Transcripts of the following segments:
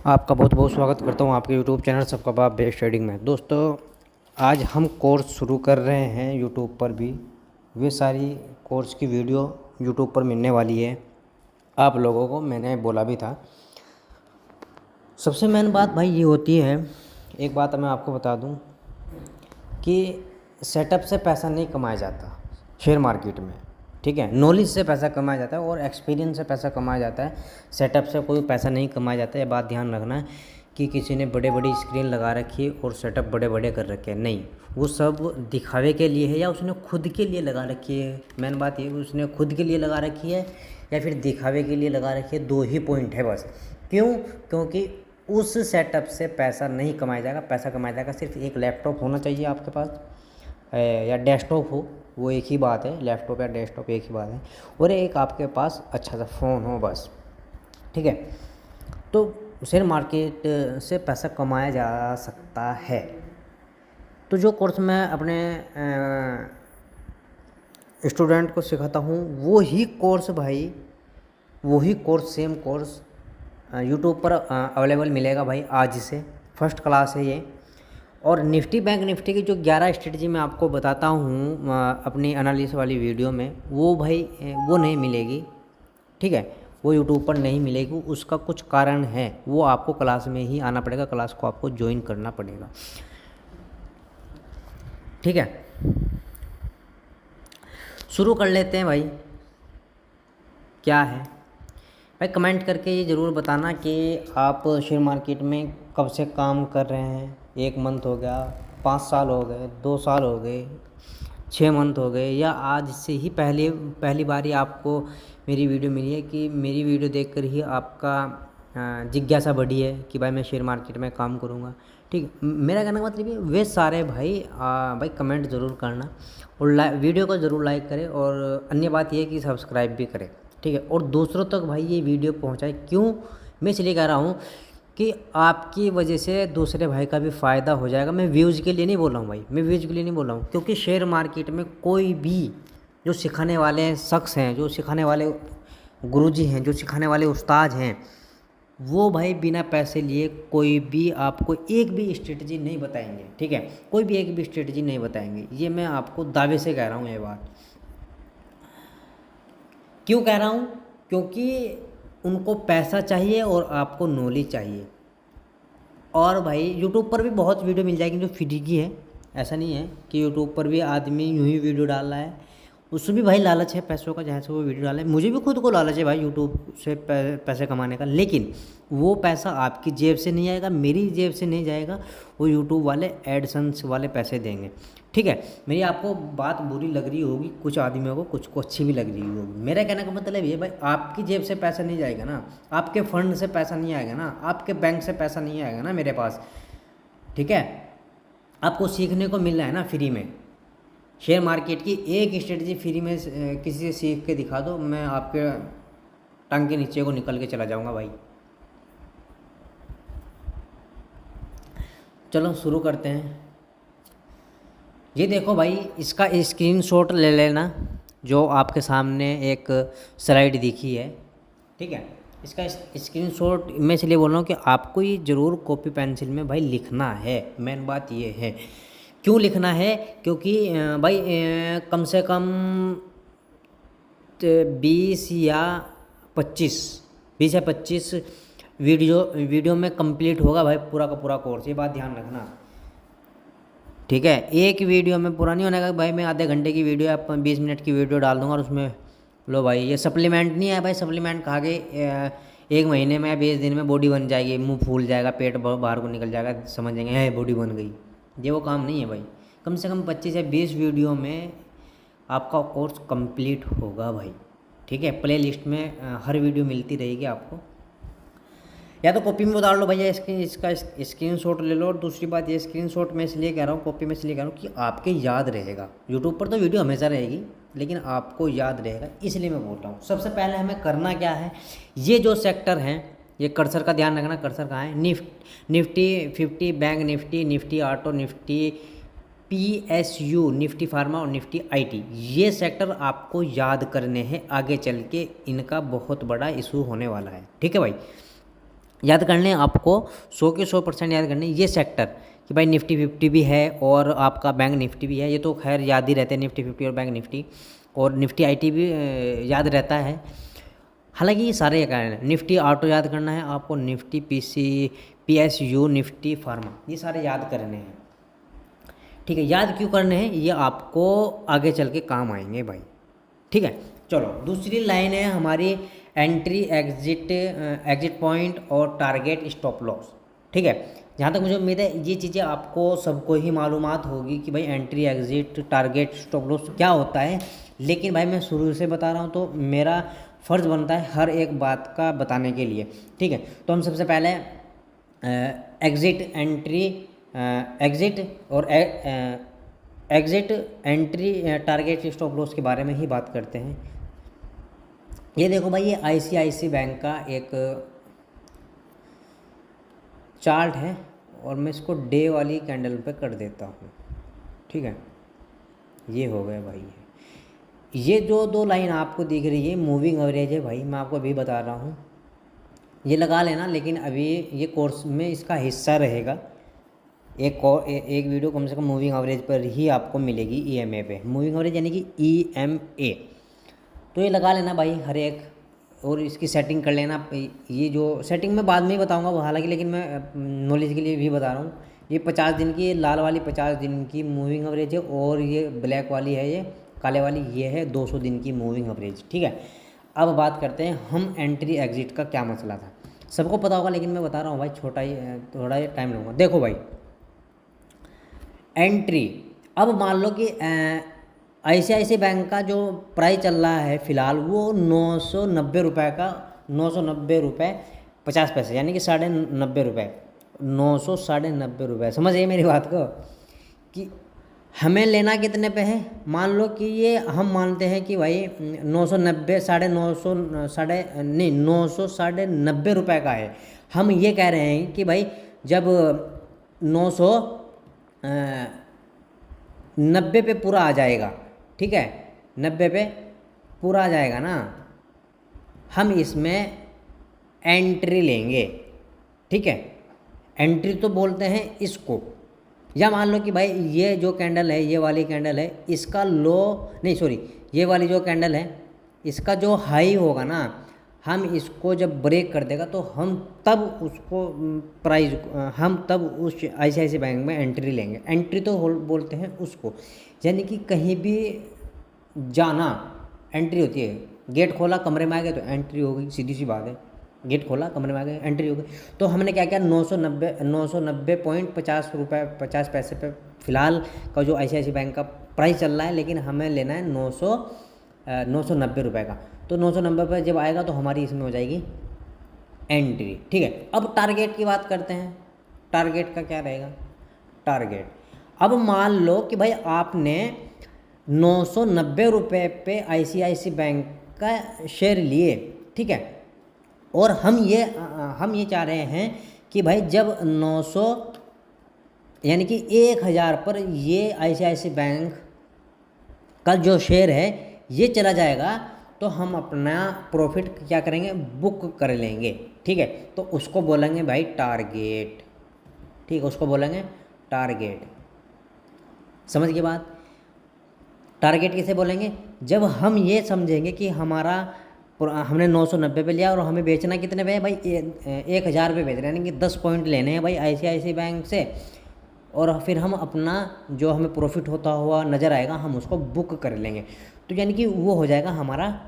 आपका बहुत बहुत स्वागत करता हूँ आपके यूट्यूब चैनल सबका बाप बेस्ट ट्रेडिंग में। दोस्तों, आज हम कोर्स शुरू कर रहे हैं यूट्यूब पर भी। वे सारी कोर्स की वीडियो यूट्यूब पर मिलने वाली है आप लोगों को, मैंने बोला भी था। सबसे मेन बात भाई ये होती है, एक बात मैं आपको बता दूं कि सेटअप से पैसा नहीं कमाया जाता शेयर मार्केट में, ठीक है। नॉलेज से पैसा कमाया जाता है और एक्सपीरियंस से पैसा कमाया जाता है। सेटअप से कोई पैसा नहीं कमाया जाता है। ये बात ध्यान रखना है कि किसी ने बड़े बड़ी स्क्रीन लगा रखी है और सेटअप बड़े बड़े कर रखे हैं, नहीं, वो सब दिखावे के लिए है या उसने खुद के लिए लगा रखी है। मेन बात ये, उसने खुद के लिए लगा रखी है या फिर दिखावे के लिए लगा रखी है। दो ही पॉइंट है बस। क्यों? क्योंकि उस सेटअप से पैसा नहीं कमाया जाएगा। पैसा कमाया जाएगा सिर्फ एक लैपटॉप होना चाहिए आपके पास या डेस्कटॉप हो, वो एक ही बात है। लैपटॉप या डेस्कटॉप एक ही बात है। और एक आपके पास अच्छा सा फ़ोन हो बस, ठीक है। तो शेयर मार्केट से पैसा कमाया जा सकता है। तो जो कोर्स मैं अपने स्टूडेंट को सिखाता हूँ वो ही कोर्स भाई, वही कोर्स, सेम कोर्स यूट्यूब पर अवेलेबल मिलेगा भाई। आज से फर्स्ट क्लास है ये। और निफ्टी बैंक निफ्टी की जो 11 स्ट्रेटजी मैं आपको बताता हूँ अपनी एनालिसिस वाली वीडियो में, वो भाई वो नहीं मिलेगी, ठीक है। वो यूट्यूब पर नहीं मिलेगी। उसका कुछ कारण है, वो आपको क्लास में ही आना पड़ेगा, क्लास को आपको ज्वाइन करना पड़ेगा, ठीक है। शुरू कर लेते हैं भाई। क्या है भाई, कमेंट करके ये ज़रूर बताना कि आप शेयर मार्केट में कब से काम कर रहे हैं। 1 मंथ हो गया, 5 साल हो गए, 2 साल हो गए, 6 मंथ हो गए, या आज से ही पहली बार ही आपको मेरी वीडियो मिली है कि मेरी वीडियो देखकर ही आपका जिज्ञासा बढ़ी है कि भाई मैं शेयर मार्केट में काम करूँगा, ठीक है। मेरा कहने का मतलब ये, वे सारे भाई कमेंट ज़रूर करना और वीडियो को ज़रूर लाइक करें, और अन्य बात ये कि सब्सक्राइब भी करें, ठीक है। और दूसरों तक भाई ये वीडियो पहुंचाए। क्यों? मैं इसलिए कह रहा हूँ कि आपकी वजह से दूसरे भाई का भी फ़ायदा हो जाएगा। मैं व्यूज़ के लिए नहीं बोल रहा हूँ भाई, मैं व्यूज़ के लिए नहीं बोल रहा हूँ, क्योंकि शेयर मार्केट में कोई भी जो सिखाने वाले शख्स हैं, जो सिखाने वाले गुरुजी हैं, जो सिखाने वाले उस्ताद हैं, वो भाई बिना पैसे लिए कोई भी आपको एक भी स्ट्रेटजी नहीं बताएंगे, ठीक है। कोई भी एक भी स्ट्रेटजी नहीं बताएंगे। ये मैं आपको दावे से कह रहा हूँ ये बात। क्यों कह रहा हूँ? क्योंकि उनको पैसा चाहिए और आपको नॉलेज चाहिए। और भाई यूट्यूब पर भी बहुत वीडियो मिल जाएगी जो फ्री की है। ऐसा नहीं है कि यूट्यूब पर भी आदमी यूं ही वीडियो डाल रहा है, उसमें भी भाई लालच है पैसों का, जहाँ से वो वीडियो डाले। मुझे भी खुद को लालच है भाई यूट्यूब से पैसे कमाने का, लेकिन वो पैसा आपकी जेब से नहीं आएगा, मेरी जेब से नहीं जाएगा, वो यूट्यूब वाले एडसेंस वाले पैसे देंगे, ठीक है। मेरी आपको बात बुरी लग रही होगी कुछ आदमियों को, कुछ को अच्छी भी लग रही होगी। मेरा कहने का मतलब ये भाई, आपकी जेब से पैसा नहीं जाएगा ना, आपके फंड से पैसा नहीं आएगा ना, आपके बैंक से पैसा नहीं आएगा ना मेरे पास, ठीक है। आपको सीखने को मिल रहा है ना फ्री में। शेयर मार्केट की एक स्ट्रेटजी फ्री में किसी से सीख के दिखा दो, मैं आपके टांग के नीचे को निकल के चला जाऊंगा भाई। चलो शुरू करते हैं। ये देखो भाई, इसका स्क्रीनशॉट ले लेना, जो आपके सामने एक स्लाइड दिखी है, ठीक है। इसका स्क्रीनशॉट मैं इसलिए बोल रहा हूँ कि आपको ये ज़रूर कॉपी पेंसिल में भाई लिखना है। मेन बात ये है। क्यों लिखना है? क्योंकि भाई कम से कम 20 या 25 वीडियो में कंप्लीट होगा भाई पूरा का पूरा कोर्स। ये बात ध्यान रखना, ठीक है। एक वीडियो में पूरा नहीं होने का भाई। मैं आधे घंटे की वीडियो, आप 20 मिनट की वीडियो डाल दूंगा और उसमें लो भाई, ये सप्लीमेंट नहीं है भाई। सप्लीमेंट खा के 1 महीने में या 20 दिन में बॉडी बन जाएगी, मुंह फूल जाएगा, पेट बाहर को निकल जाएगा, समझेंगे है बॉडी बन गई। ये वो काम नहीं है भाई। कम से कम 25 या 20 वीडियो में आपका कोर्स कंप्लीट होगा भाई, ठीक है। प्ले लिस्ट में हर वीडियो मिलती रहेगी आपको, या तो कॉपी में उतार लो भैया, इसका स्क्रीनशॉट ले लो। और दूसरी बात, ये स्क्रीनशॉट मैं इसलिए कह रहा हूँ, कॉपी में इसलिए कह रहा हूँ कि आपके याद रहेगा। यूट्यूब पर तो वीडियो हमेशा रहेगी, लेकिन आपको याद रहेगा, इसलिए मैं बोल रहा हूँ। सबसे पहले हमें करना क्या है, ये जो सेक्टर हैं, ये कर्सर का ध्यान रखना, कर्सर कहाँ है, Nifty 50, bank Nifty, Nifty auto, Nifty PSU, Nifty pharma और निफ्टी IT, ये सेक्टर आपको याद करने हैं। आगे चल के इनका बहुत बड़ा इशू होने वाला है, ठीक है भाई। याद करने आपको 100 के 100% याद करने ये सेक्टर कि भाई निफ्टी 50 भी है और आपका बैंक निफ्टी भी है, ये तो खैर याद ही रहते हैं निफ्टी 50 और बैंक निफ्टी, और निफ्टी आईटी भी याद रहता है। हालांकि ये सारे कारण हैं, निफ्टी ऑटो याद करना है आपको, निफ्टी PSU, निफ्टी फार्मा, ये सारे याद करने हैं। ठीक है, याद क्यों करने हैं, ये आपको आगे चल के काम आएंगे भाई। ठीक है, चलो दूसरी लाइन है हमारी एंट्री एग्जिट पॉइंट और टारगेट स्टॉप लॉस। ठीक है, जहाँ तक मुझे उम्मीद है ये चीज़ें आपको सबको ही मालूमात होगी कि भाई entry exit target stop loss क्या होता है, लेकिन भाई मैं शुरू से बता रहा हूँ तो मेरा फ़र्ज़ बनता है हर एक बात का बताने के लिए। ठीक है, तो हम सबसे पहले exit entry target stop loss के बारे में ही बात करते हैं। ये देखो भाई, ये ICICI बैंक का एक चार्ट है और मैं इसको डे वाली कैंडल पे कर देता हूँ। ठीक है, ये हो गया भाई। ये जो दो लाइन आपको दिख रही है मूविंग एवरेज है भाई, मैं आपको अभी बता रहा हूँ, ये लगा लेना, लेकिन अभी ये कोर्स में इसका हिस्सा रहेगा। एक वीडियो कम से कम मूविंग एवरेज पर ही आपको मिलेगी, EMA पे, मूविंग एवरेज यानी कि EMA। तो ये लगा लेना भाई हर एक, और इसकी सेटिंग कर लेना। ये जो सेटिंग मैं बाद में ही बताऊंगा वो, हालांकि लेकिन मैं नॉलेज के लिए भी बता रहा हूँ। ये 50 दिन की, लाल वाली 50 दिन की मूविंग एवरेज है, और ये ब्लैक वाली है, ये काले वाली, ये है 200 दिन की मूविंग एवरेज। ठीक है, अब बात करते हैं हम एंट्री एग्जिट का क्या मसला था। सबको पता होगा लेकिन मैं बता रहा हूँ भाई, थोड़ा ही टाइम लूँगा। देखो भाई, एंट्री, अब मान लो कि ICICI बैंक का जो प्राइस चल रहा है फ़िलहाल वो 990 रुपये का, 990 रुपये 50 पैसे, यानी कि 90 रुपये, 990 रुपये। समझ गए मेरी बात को, कि हमें लेना कितने पे है। मान लो कि ये हम मानते हैं कि भाई 990 990 रुपये का है। हम ये कह रहे हैं कि भाई जब 990 पे पूरा आ जाएगा, ठीक है, 90 पे पूरा आ जाएगा ना, हम इसमें एंट्री लेंगे। ठीक है, एंट्री तो बोलते हैं इसको। या मान लो कि भाई ये जो कैंडल है, ये वाली कैंडल है, इसका लो नहीं सॉरी ये वाली जो कैंडल है इसका जो हाई होगा ना, हम इसको जब ब्रेक कर देगा तो हम तब उसको प्राइस, हम तब उस ICICI बैंक में एंट्री लेंगे। एंट्री तो बोलते हैं उसको, यानी कि कहीं भी जाना एंट्री होती है। गेट खोला कमरे में आ गए तो एंट्री हो गई, सीधी सी बात है, गेट खोला कमरे में आ गए एंट्री हो गई। तो हमने क्या किया, 990.50 रुपये 50 पैसे पे फ़िलहाल का जो ICICI बैंक का प्राइस चल रहा है, लेकिन हमें लेना है 990 रुपये का। तो 990 पर जब आएगा तो हमारी इसमें हो जाएगी एंट्री। ठीक है, अब टारगेट की बात करते हैं। टारगेट का क्या रहेगा, टारगेट, अब मान लो कि भाई आपने 990 रुपये पे ICICI बैंक का शेयर लिए। ठीक है, और हम ये चाह रहे हैं कि भाई जब 900 यानी कि 1000 पर ये ICICI बैंक का जो शेयर है ये चला जाएगा तो हम अपना प्रॉफिट क्या करेंगे, बुक कर लेंगे। ठीक है, तो उसको बोलेंगे भाई टारगेट। ठीक है, उसको बोलेंगे टारगेट। समझ गए बात, टारगेट किसे बोलेंगे, जब हम ये समझेंगे कि हमने 990 पे लिया और हमें बेचना कितने पे है भाई, 1000 पे बेच रहे हैं, यानी कि 10 पॉइंट लेने हैं भाई ICICI बैंक से, और फिर हम अपना जो हमें प्रॉफिट होता हुआ नज़र आएगा हम उसको बुक कर लेंगे। तो यानी कि वो हो जाएगा हमारा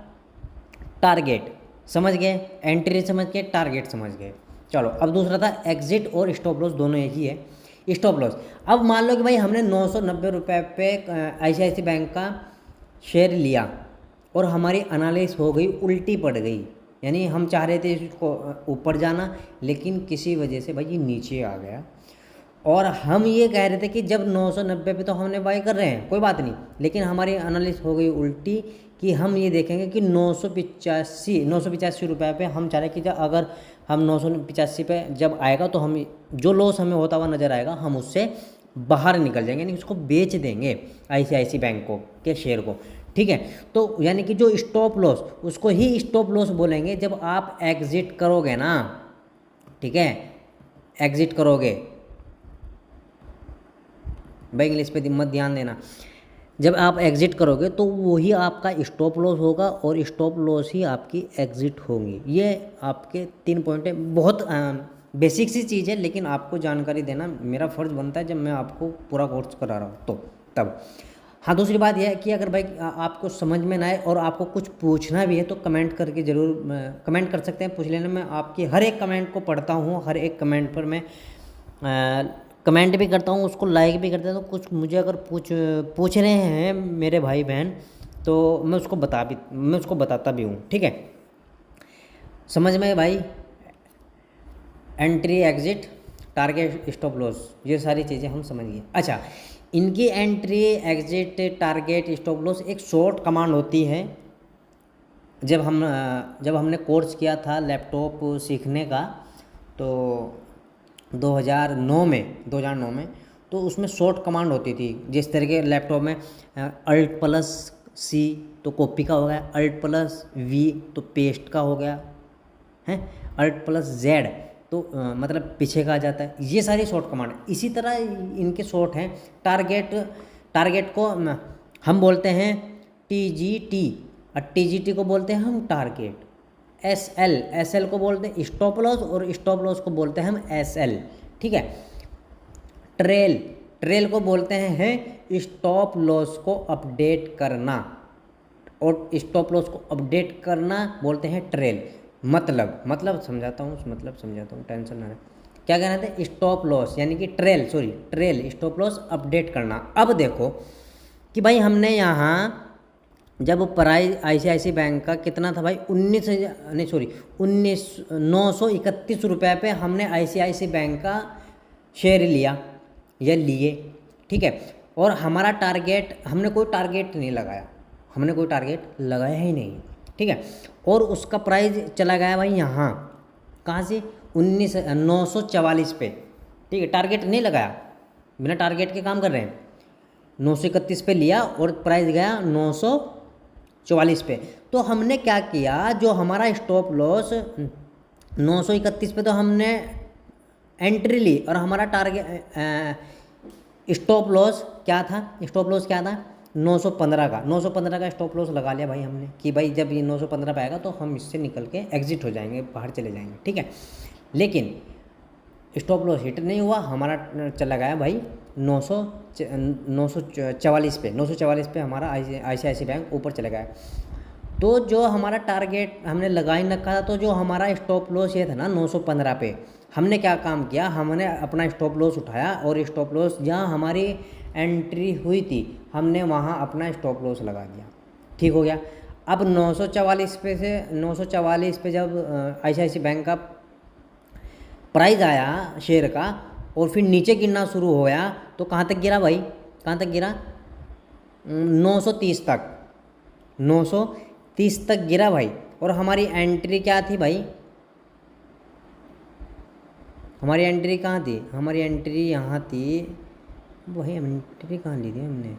टारगेट। समझ गए, एंट्री समझ गए, टारगेट समझ गए। चलो अब दूसरा था एग्जिट और स्टॉप लॉस, दोनों एक ही है। स्टॉप लॉस, अब मान लो कि भाई हमने 990 रुपये पे ICICI बैंक का शेयर लिया और हमारी एनालिसिस हो गई, उल्टी पड़ गई, यानी हम चाह रहे थे इसको ऊपर जाना लेकिन किसी वजह से भाई ये नीचे आ गया, और हम ये कह रहे थे कि जब 990 पे तो हमने बाय कर रहे हैं कोई बात नहीं, लेकिन हमारी एनालिसिस हो गई उल्टी कि हम ये देखेंगे कि 985 रुपये पे हम चाह रहे कि जब अगर हम 985 पे जब आएगा तो हम जो लॉस हमें होता हुआ नज़र आएगा हम उससे बाहर निकल जाएंगे, यानी उसको बेच देंगे ICICI बैंक को के शेयर को। ठीक है, तो यानी कि जो स्टॉप लॉस, उसको ही स्टॉप लॉस बोलेंगे जब आप एग्जिट करोगे ना। ठीक है, एग्जिट करोगे भाई, इंग्लिश पे मत ध्यान देना। जब आप एग्जिट करोगे तो वही आपका स्टॉप लॉस होगा और स्टॉप लॉस ही आपकी एग्जिट होंगी। ये आपके 3 पॉइंट है, बहुत बेसिक सी चीज़ है, लेकिन आपको जानकारी देना मेरा फ़र्ज़ बनता है जब मैं आपको पूरा कोर्स करा रहा हूँ तो तब। हाँ, दूसरी बात यह है कि अगर भाई आपको समझ में ना आए और आपको कुछ पूछना भी है तो कमेंट करके ज़रूर कमेंट कर सकते हैं, पूछ लेना। मैं आपकी हर एक कमेंट को पढ़ता हूँ, हर एक कमेंट पर मैं कमेंट भी करता हूँ, उसको लाइक भी करता हूँ। तो कुछ मुझे अगर पूछ रहे हैं मेरे भाई बहन तो मैं उसको बताता भी हूँ, ठीक है। समझ में भाई, entry exit target stop loss, ये सारी चीज़ें हम समझ गए। अच्छा, इनकी entry exit target stop loss एक शॉर्ट कमांड होती है। जब हमने कोर्स किया था लैपटॉप सीखने का तो 2009 में तो उसमें शॉर्ट कमांड होती थी। जिस तरह के लैपटॉप में Alt+C तो कॉपी का हो गया, Alt+V तो पेस्ट का हो गया है, Alt+Z तो मतलब पीछे का आ जाता है। ये सारी शॉर्ट कमांड, इसी तरह इनके शॉर्ट हैं। टारगेट को हम बोलते हैं TGT और TGT को बोलते हैं हम टारगेट। एसएल को बोलते हैं स्टॉप लॉस और स्टॉप लॉस को बोलते हैं हम एसएल, ठीक है। ट्रेल को बोलते हैं स्टॉप लॉस को अपडेट करना, और स्टॉप लॉस को अपडेट करना बोलते हैं ट्रेल। मतलब समझाता हूँ, टेंशन ना। क्या कहना था, स्टॉप लॉस यानी कि ट्रेल स्टॉप लॉस अपडेट करना। अब देखो कि भाई हमने यहाँ जब प्राइस ICICI बैंक का कितना था भाई, 931 रुपये पे हमने ICICI बैंक का शेयर लिया या लिए, ठीक है। और हमारा टारगेट, हमने कोई टारगेट लगाया ही नहीं, ठीक है। और उसका प्राइस चला गया भाई यहाँ, कहाँ से, 944 पे, ठीक है। टारगेट नहीं लगाया, बिना टारगेट के काम कर रहे हैं। 931 पे लिया और प्राइस गया 944 पे। तो हमने क्या किया, जो हमारा स्टॉप लॉस 931 पे तो हमने एंट्री ली, और हमारा टारगेट स्टॉप लॉस क्या था, 915 का स्टॉप लॉस लगा लिया भाई हमने, कि भाई जब ये 915 पे आएगा तो हम इससे निकल के एग्जिट हो जाएंगे, बाहर चले जाएंगे, ठीक है। लेकिन स्टॉप लॉस हिट नहीं हुआ, हमारा चला गया भाई 944 पे हमारा ICICI बैंक ऊपर चला गया। तो जो हमारा टारगेट हमने लगा ही रखा था, तो जो हमारा स्टॉप लॉस ये था ना 915 पे, हमने क्या काम किया, हमने अपना स्टॉप लॉस उठाया और स्टॉप लॉस जहाँ हमारी एंट्री हुई थी हमने वहाँ अपना स्टॉप लॉस लगा दिया, ठीक हो गया। अब 944 पे जब ICICI बैंक का प्राइस आया शेयर का और फिर नीचे गिरना शुरू हो गया, तो कहाँ तक गिरा भाई, 930 तक गिरा भाई। और हमारी एंट्री क्या थी भाई, हमारी एंट्री कहाँ थी, हमारी एंट्री यहाँ थी भाई। एंट्री कहाँ ली थी हमने,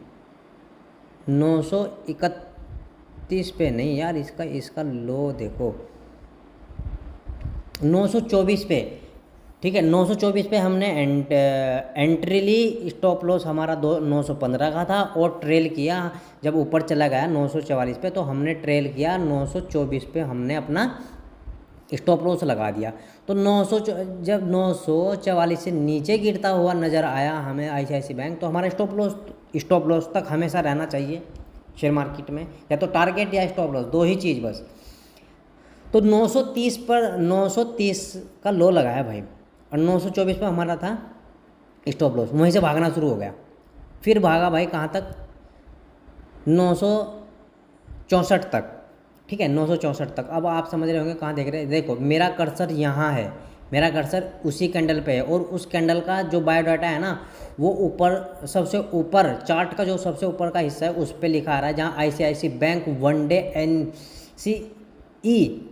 931 पे नहीं यार, इसका लो देखो, 924 पे, ठीक है। 924 पे हमने एंट्री ली, स्टॉप लॉस हमारा 915 का था, और ट्रेल किया जब ऊपर चला गया 944 पे, तो हमने ट्रेल किया 924 पे, हमने अपना स्टॉप लॉस लगा दिया। तो जब 944 से नीचे गिरता हुआ नज़र आया हमें ICICI बैंक, तो हमारा स्टॉप लॉस तक हमेशा रहना चाहिए शेयर मार्केट में, या तो टारगेट या स्टॉप लॉस, दो ही चीज़ बस। तो 930 का लो लगाया भाई, और 924 पे हमारा था स्टॉप लॉस, वहीं से भागना शुरू हो गया। फिर भागा भाई कहाँ तक, 964 तक, ठीक है, 964 तक। अब आप समझ रहे होंगे कहाँ देख रहे हैं, देखो मेरा कर्सर यहाँ है, मेरा कर्सर उसी कैंडल पे है, और उस कैंडल का जो बायोडाटा है ना, वो ऊपर सबसे ऊपर चार्ट का जो सबसे ऊपर का हिस्सा है उस पर लिखा आ रहा है, जहाँ ICICI bank one day NCE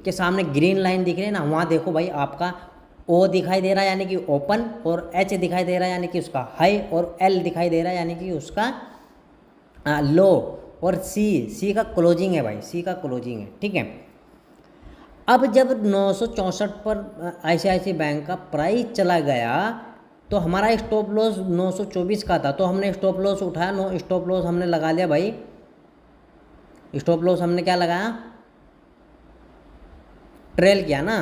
के सामने ग्रीन लाइन दिख रही है ना, वहाँ देखो भाई आपका O दिखाई दे रहा है यानी कि ओपन, और H दिखाई दे रहा है यानी कि उसका हाई, और L दिखाई दे रहा है यानी कि उसका लो, और C का क्लोजिंग है भाई, C का क्लोजिंग है, ठीक है। अब जब 964 पर ICICI बैंक का प्राइस चला गया तो हमारा स्टॉप लॉस 924 का था, तो हमने स्टॉप लॉस उठाया, स्टॉप लॉस हमने लगा लिया भाई, स्टॉप लॉस हमने क्या लगाया, ट्रेल किया ना,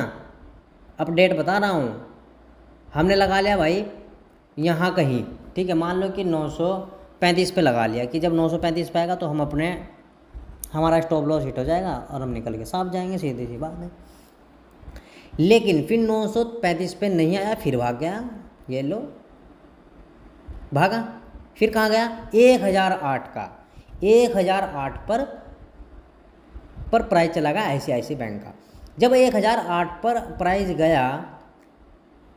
अपडेट बता रहा हूँ, हमने लगा लिया भाई यहाँ कहीं, ठीक है। मान लो कि 935 पे लगा लिया कि जब 935 पे आएगा तो हम अपने हमारा स्टॉप लॉस हिट हो जाएगा और हम निकल के साफ जाएंगे, सीधी सी बात है। लेकिन फिर 935 पे नहीं आया, फिर भाग गया, ये लो भागा, फिर कहाँ गया 1008 का, 1008 पर प्राइस चला गया ICICI बैंक का। जब 1008 पर प्राइस गया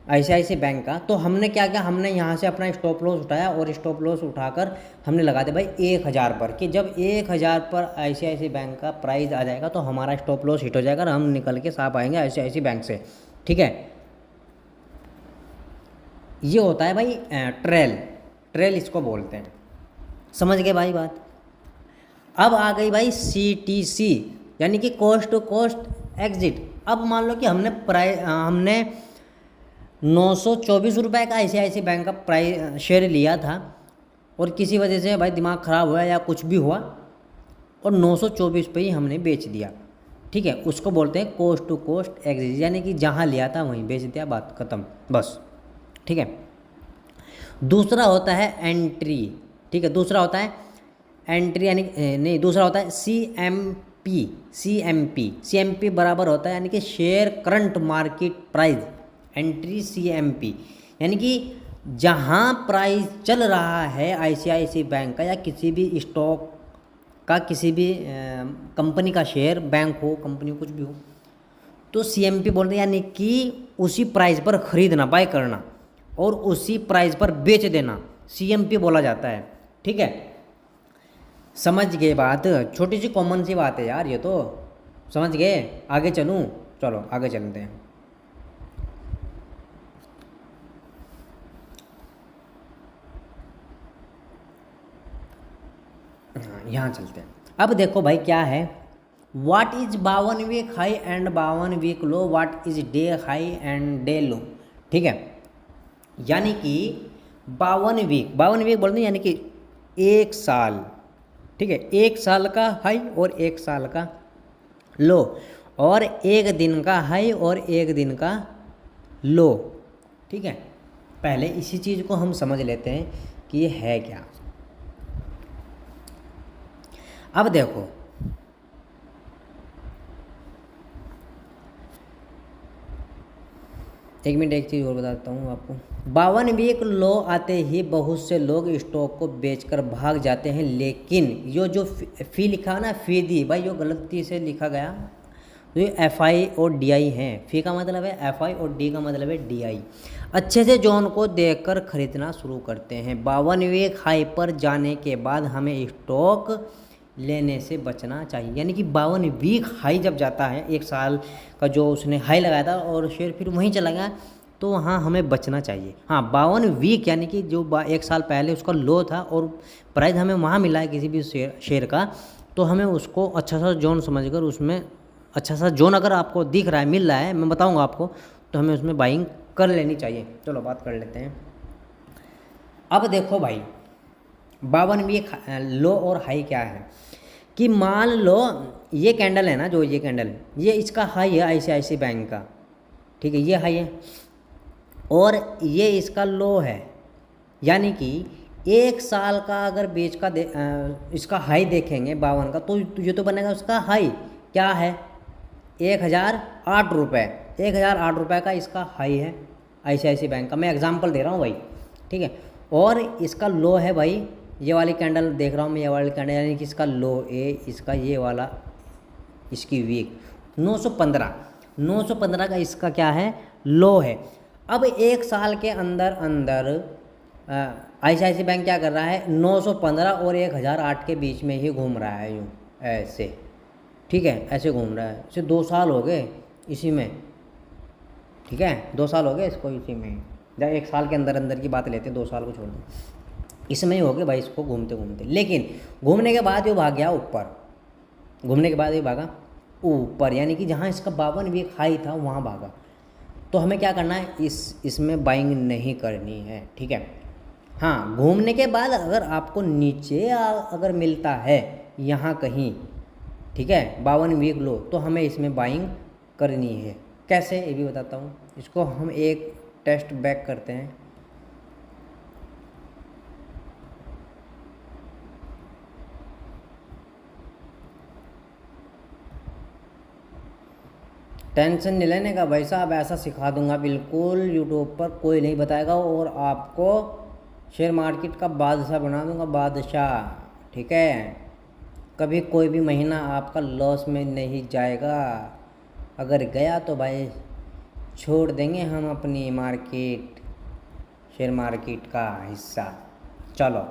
ICICI बैंक का तो हमने क्या किया, हमने यहाँ से अपना स्टॉप लॉस उठाया और स्टॉप लॉस उठाकर हमने लगा दिया भाई 1000 पर, कि जब 1000 पर ICICI बैंक का प्राइस आ जाएगा तो हमारा स्टॉप लॉस हिट हो जाएगा और हम निकल के साफ आएंगे ICICI बैंक से, ठीक है। ये होता है भाई ट्रेल इसको बोलते हैं, समझ गए भाई बात। अब आ गई भाई CTC यानी कि कॉस्ट टू कॉस्ट एग्जिट। अब मान लो कि हमने 924 रुपये का ICICI बैंक का प्राइस शेयर लिया था और किसी वजह से भाई दिमाग ख़राब हुआ या कुछ भी हुआ और 924 पे ही हमने बेच दिया, ठीक है। उसको बोलते हैं कॉस्ट टू कॉस्ट एग्जिट, यानी कि जहाँ लिया था वहीं बेच दिया, बात ख़त्म बस, ठीक है। दूसरा होता है एंट्री, ठीक है, दूसरा होता है एंट्री यानी नहीं, दूसरा होता है CMP बराबर होता है यानी कि share current market price, entry CMP यानी कि जहाँ प्राइस चल रहा है ICICI बैंक का या किसी भी स्टॉक का, किसी भी कंपनी का शेयर, बैंक हो कंपनी हो कुछ भी हो, तो CMP बोलते हैं, यानी कि उसी प्राइस पर खरीदना, बाय करना और उसी प्राइस पर बेच देना, CMP बोला जाता है, ठीक है। समझ गए बात, छोटी सी कॉमन सी बात है यार, ये तो समझ गए। आगे चलूँ, चलो आगे चलते हैं। यहाँ चलते हैं। अब देखो भाई क्या है, what is 52 week high and 52 week low, what is day high and day low, ठीक है। यानी कि 52 वीक बोलते हैं यानी कि एक साल, ठीक है, एक साल का हाई और एक साल का लो, और एक दिन का हाई और एक दिन का लो, ठीक है। पहले इसी चीज़ को हम समझ लेते हैं कि ये है क्या। अब देखो एक मिनट, एक चीज़ और बताता हूँ आपको। 52 वीक लो आते ही बहुत से लोग स्टॉक को बेचकर भाग जाते हैं, लेकिन जो फी लिखा ना, फी दी भाई, जो गलती से लिखा गया, तो ये FI और DI है। फी का मतलब है FI और D का मतलब है DI। अच्छे से जोन को देखकर खरीदना शुरू करते हैं। 52 वीक हाई पर जाने के बाद हमें स्टॉक लेने से बचना चाहिए, यानी कि 52 वीक हाई जब जाता है, एक साल का जो उसने हाई लगाया था और शेयर फिर वहीं चला गया, तो वहाँ हमें बचना चाहिए। हाँ, 52 वीक यानी कि जो एक साल पहले उसका लो था और प्राइस हमें वहाँ मिला है किसी भी शेयर का, तो हमें उसको अच्छा सा जोन समझकर उसमें अच्छा सा जोन अगर आपको दिख रहा है, मिल रहा है, मैं बताऊँगा आपको, तो हमें उसमें बाइंग कर लेनी चाहिए। चलो बात कर लेते हैं। अब देखो भाई 52 वीक लो और हाई क्या है, कि मान लो ये कैंडल है ना, जो ये कैंडल, ये इसका हाई है ICICI बैंक का, ठीक है, ये हाई है और ये इसका लो है, यानी कि एक साल का अगर बेच का इसका हाई देखेंगे 52 का, तो ये तो बनेगा उसका हाई क्या है 1008 रुपये, 1008 रुपये का इसका हाई है ICICI बैंक का। मैं एग्जांपल दे रहा हूँ भाई, ठीक है। और इसका लो है भाई, ये वाली कैंडल देख रहा हूँ मैं, ये वाली कैंडल, यानी कि इसका लो इसका ये वाला, इसकी वीक 915 का इसका क्या है, लो है। अब एक साल के अंदर अंदर ICICI बैंक क्या कर रहा है, 915 और 1008 के बीच में ही घूम रहा है, यूँ ऐसे, ठीक है, ऐसे घूम रहा है। इसे 2 साल हो गए इसी में, ठीक है, 2 साल हो गए इसको इसी में। जब एक साल के अंदर अंदर की बात लेते हैं, 2 साल को छोड़ दें, इसमें ही हो गए भाई इसको घूमते घूमते। लेकिन घूमने के बाद ये भाग गया ऊपर, घूमने के बाद ये भागा ऊपर, यानी कि जहाँ इसका 52 वीक हाई था वहाँ भागा। तो हमें क्या करना है, इसमें बाइंग नहीं करनी है, ठीक है। हाँ, घूमने के बाद अगर आपको नीचे अगर मिलता है यहाँ कहीं, ठीक है, 52 वीक लो, तो हमें इसमें बाइंग करनी है। कैसे, ये भी बताता हूँ। इसको हम एक टेस्ट बैक करते हैं। टेंशन नहीं लेने का भाई साहब, ऐसा सिखा दूंगा बिल्कुल, यूट्यूब पर कोई नहीं बताएगा, और आपको शेयर मार्केट का बादशाह बना दूंगा, बादशाह, ठीक है। कभी कोई भी महीना आपका लॉस में नहीं जाएगा। अगर गया तो भाई छोड़ देंगे हम अपनी मार्केट, शेयर मार्केट का हिस्सा। चलो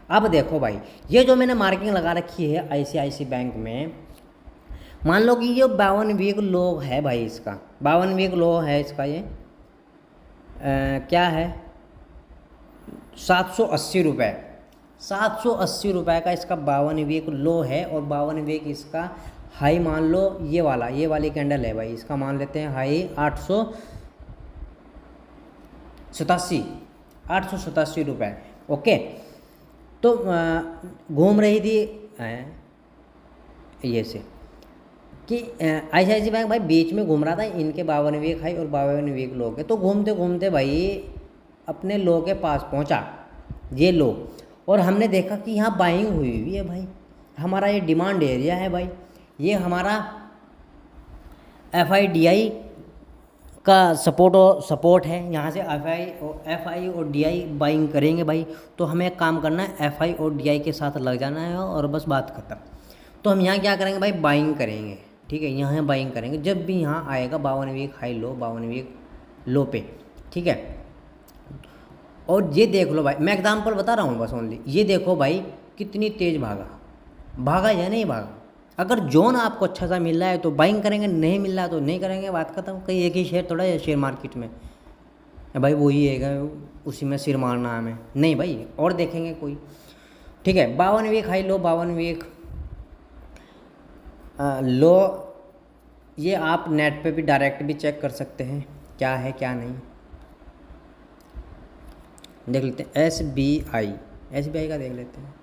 अब देखो भाई, ये जो मैंने मार्किंग लगा रखी है ICICI बैंक में, मान लो कि ये 52 वीक लो है भाई, इसका 52 वीक लो है इसका, ये क्या है, 780 रुपये, 780 रुपये का इसका 52 वीक लो है, और 52 वीक इसका हाई मान लो, ये वाली कैंडल है भाई, इसका मान लेते हैं हाई 887 रुपये, ओके। तो घूम रही थी ये से कि ICICI बैंक भाई बीच में घूम रहा था, इनके 52 वीक हाई और 52 वीक लो के, तो घूमते घूमते भाई अपने लो के पास पहुंचा, ये लो, और हमने देखा कि यहाँ बाइंग हुई हुई है भाई, हमारा ये डिमांड एरिया है भाई, ये हमारा FI/DI का सपोर्ट है, यहाँ से FI और DI बाइंग करेंगे भाई। तो हमें एक काम करना है, FI और DI के साथ लग जाना है और बस बात खत्म। तो हम यहाँ क्या करेंगे भाई, बाइंग करेंगे, ठीक है, यहाँ बाइंग करेंगे जब भी यहाँ आएगा 52 week high low, 52 week low पे, ठीक है। और ये देख लो भाई, मैं एग्जाम्पल बता रहा हूँ बस ओनली, ये देखो भाई कितनी तेज़ भागा या नहीं भागा। अगर जोन आपको अच्छा सा मिल रहा है तो बाइंग करेंगे, नहीं मिल रहा है तो नहीं करेंगे, बात खत्म। कहीं एक ही शेयर थोड़ा है शेयर मार्केट में भाई, वही है उसी में सिर मारना हमें, नहीं भाई, और देखेंगे कोई, ठीक है। 52 week high low, 52 week low, ये आप नेट पे भी डायरेक्ट भी चेक कर सकते हैं क्या है क्या नहीं। देख लेते हैं SBI का देख लेते हैं।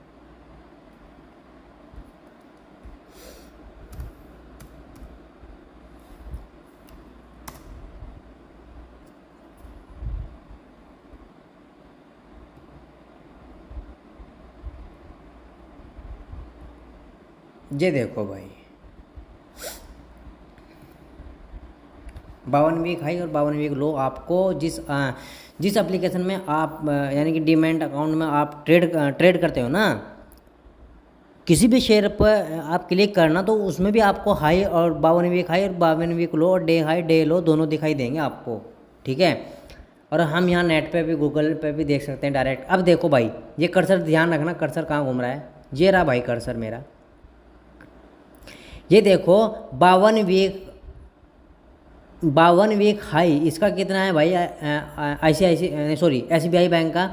ये देखो भाई 52 वीक हाई और 52 वीक लो, आपको जिस एप्लीकेशन में आप यानी कि डीमैट अकाउंट में आप ट्रेड करते हो ना, किसी भी शेयर पर आप क्लिक करना, तो उसमें भी आपको हाई और 52 वीक हाई और 52 वीक लो और डे हाई डे लो दोनों दिखाई देंगे आपको, ठीक है। और हम यहाँ नेट पे भी गूगल पे भी देख सकते हैं डायरेक्ट। अब देखो भाई, ये कर्सर ध्यान रखना, कर्सर कहाँ घूम रहा है, ये रहा भाई कर्सर मेरा, ये देखो 52 वीक हाई इसका कितना है भाई, SBI बैंक का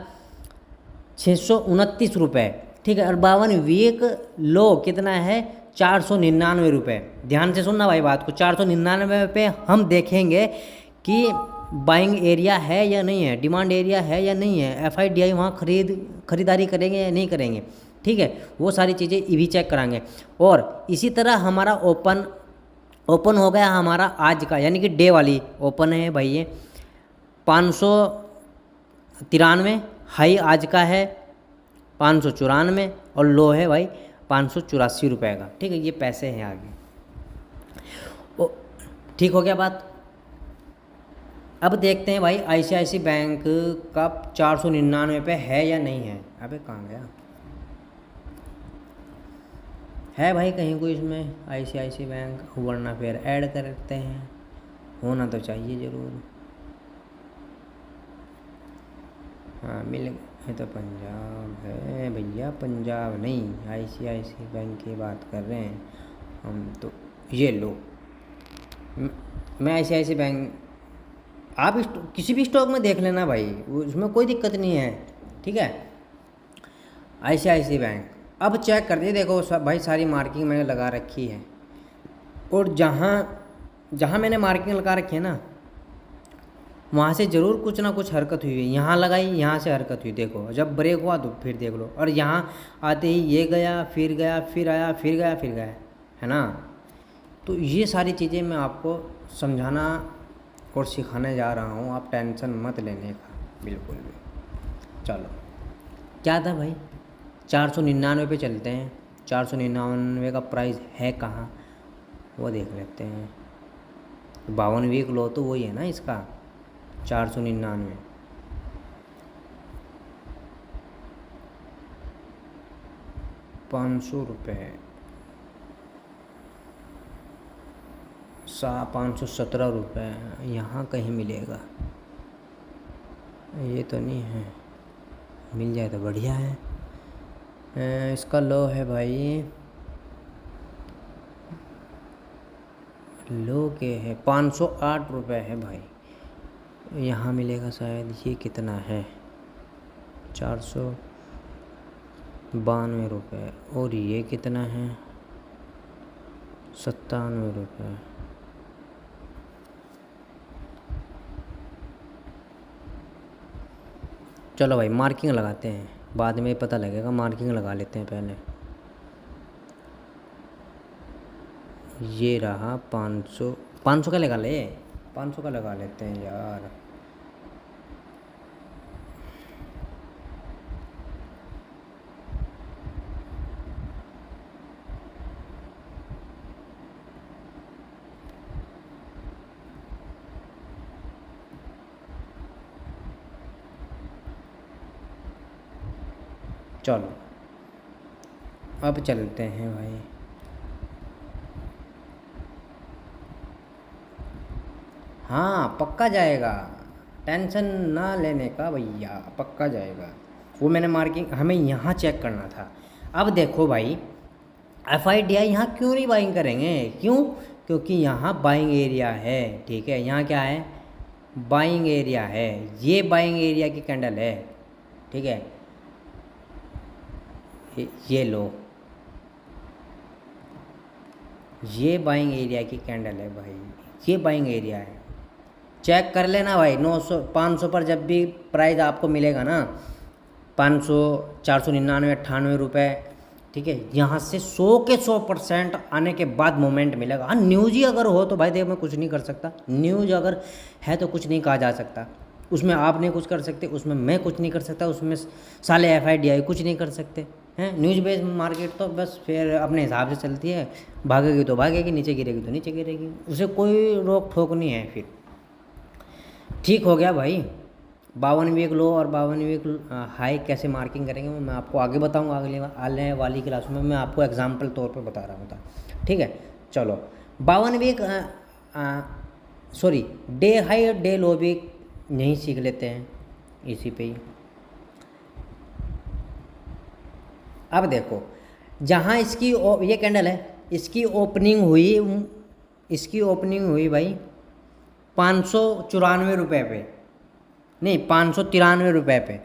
629 रुपये, ठीक है। और 52 वीक लो कितना है, 499 रुपये। ध्यान से सुनना भाई बात को, 499 पे हम देखेंगे कि बाइंग एरिया है या नहीं है, डिमांड एरिया है या नहीं है, FI/DI वहाँ खरीदारी करेंगे या नहीं करेंगे, ठीक है। वो सारी चीज़ें भी चेक कराएंगे। और इसी तरह हमारा ओपन हो गया हमारा आज का, यानी कि डे वाली ओपन है भाई, ये 593, हाई आज का है 594 और लो है भाई 584 रुपये का, ठीक है। ये पैसे हैं आगे, ठीक हो गया बात। अब देखते हैं भाई ICICI बैंक का 499 पे है या नहीं है। अबे कहाँ गया है भाई, कहीं कोई इसमें ICICI बैंक, वरना फिर ऐड करते हैं, होना तो चाहिए ज़रूर। हाँ मिल गए, तो पंजाब है भैया, पंजाब नहीं, ICICI बैंक की बात कर रहे हैं हम तो। ये लो, मैं ICICI बैंक, आप किसी भी स्टॉक में देख लेना भाई, उसमें कोई दिक्कत नहीं है, ठीक है। ICICI बैंक अब चेक कर दिए, देखो सब भाई सारी मार्किंग मैंने लगा रखी है, और जहाँ जहाँ मैंने मार्किंग लगा रखी है ना, वहाँ से ज़रूर कुछ ना कुछ हरकत हुई है। यहाँ लगाई, यहाँ से हरकत हुई, देखो जब ब्रेक हुआ तो फिर देख लो, और यहाँ आते ही ये गया, फिर आया, फिर गया, फिर गया, है ना। तो ये सारी चीज़ें मैं आपको समझाना और सिखाने जा रहा हूँ, आप टेंशन मत लेने का बिल्कुल भी। चलो, क्या था भाई, 499 पे चलते हैं। 499 का प्राइस है कहाँ, वो देख लेते हैं। 52 वीक लो तो वही है ना इसका, 499। ₹500 ₹517 यहाँ कहीं मिलेगा, ये तो नहीं है, मिल जाए तो बढ़िया है। इसका लो है भाई, लो के है ₹508 है भाई, यहाँ मिलेगा शायद। ये कितना है, ₹492। और ये कितना है, ₹97। चलो भाई मार्किंग लगाते हैं, बाद में पता लगेगा, मार्किंग लगा लेते हैं पहले। ये रहा 500, 500 का लगा ले, 500 का लगा लेते हैं यार। चलो अब चलते हैं भाई। हाँ पक्का जाएगा, टेंशन ना लेने का भैया, पक्का जाएगा। वो मैंने मार्किंग, हमें यहाँ चेक करना था। अब देखो भाई, FIDI यहाँ क्यों नहीं बाइंग करेंगे, क्यों, क्योंकि यहाँ बाइंग एरिया है, ठीक है। यहाँ क्या है, बाइंग एरिया है, ये बाइंग एरिया की कैंडल है, ठीक है। ये लो, ये बाइंग एरिया की कैंडल है भाई, ये बाइंग एरिया है, चेक कर लेना भाई। 900 500 पर जब भी प्राइस आपको मिलेगा ना, 500, 499, ₹98, ठीक है, यहाँ से 100 के 100% आने के बाद मोमेंट मिलेगा। हाँ न्यूज़ ही अगर हो तो भाई देखो मैं कुछ नहीं कर सकता, न्यूज़ अगर है तो कुछ नहीं कहा जा सकता, उसमें आप नहीं कुछ कर सकते, उसमें मैं कुछ नहीं कर सकता, उसमें साले FIDI कुछ नहीं कर सकते हैं। न्यूज़ बेस्ड मार्केट तो बस फिर अपने हिसाब से चलती है, भागेगी तो भागेगी, नीचे गिरेगी तो नीचे गिरेगी, उसे कोई रोक ठोक नहीं है। फिर ठीक हो गया भाई। 52 वीक लो और 52 वीक हाई कैसे मार्किंग करेंगे वो मैं आपको आगे बताऊंगा, अगले आने वाली क्लास में मैं आपको एग्जाम्पल तौर पर बता रहा हूँ था, ठीक है। चलो 52 वीक सॉरी डे हाई और डे लो भी यहीं सीख लेते हैं, इसी पे ही। अब देखो जहाँ इसकी ये कैंडल है, इसकी ओपनिंग हुई भाई ₹594 पे, नहीं ₹593 पे,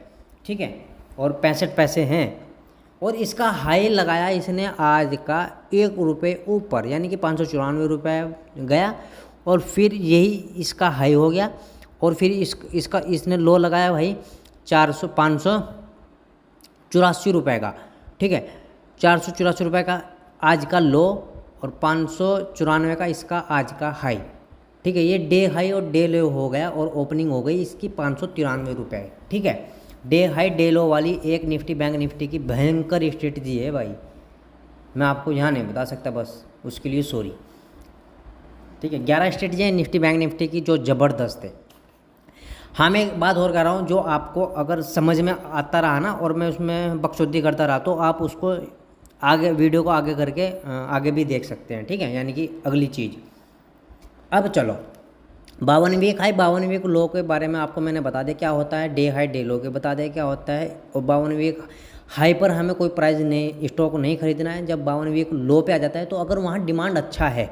ठीक है, और 65 पैसे हैं। और इसका हाई लगाया इसने आज का ₹1 ऊपर, यानी कि ₹594 गया, और फिर यही इसका हाई हो गया। और फिर इसका इसने लो लगाया भाई ₹584 का, ठीक है, ₹484 का आज का लो और 594 का इसका आज का हाई, ठीक है। ये डे हाई और डे लो हो गया, और ओपनिंग हो गई इसकी ₹593, ठीक है। डे हाई डे लो वाली एक निफ्टी बैंक निफ्टी की भयंकर स्ट्रेटजी है भाई, मैं आपको यहाँ नहीं बता सकता, बस उसके लिए सॉरी, ठीक है। 11 स्ट्रेटजी है निफ्टी बैंक निफ्टी की जो ज़बरदस्त है। हाँ मैं एक बात और कर रहा हूँ, जो आपको अगर समझ में आता रहा ना और मैं उसमें बकचोदी करता रहा तो आप उसको आगे वीडियो को आगे करके आगे भी देख सकते हैं, ठीक है, यानी कि अगली चीज़। अब चलो 52 वीक हाई 52 वीक लो के बारे में आपको मैंने बता दिया क्या होता है, डे हाई डे लो के बता दिया क्या होता है। और 52 वीक हाई पर हमें कोई प्राइस नहीं, स्टॉक नहीं खरीदना है। जब 52 वीक लो पे आ जाता है तो अगर वहाँ डिमांड अच्छा है,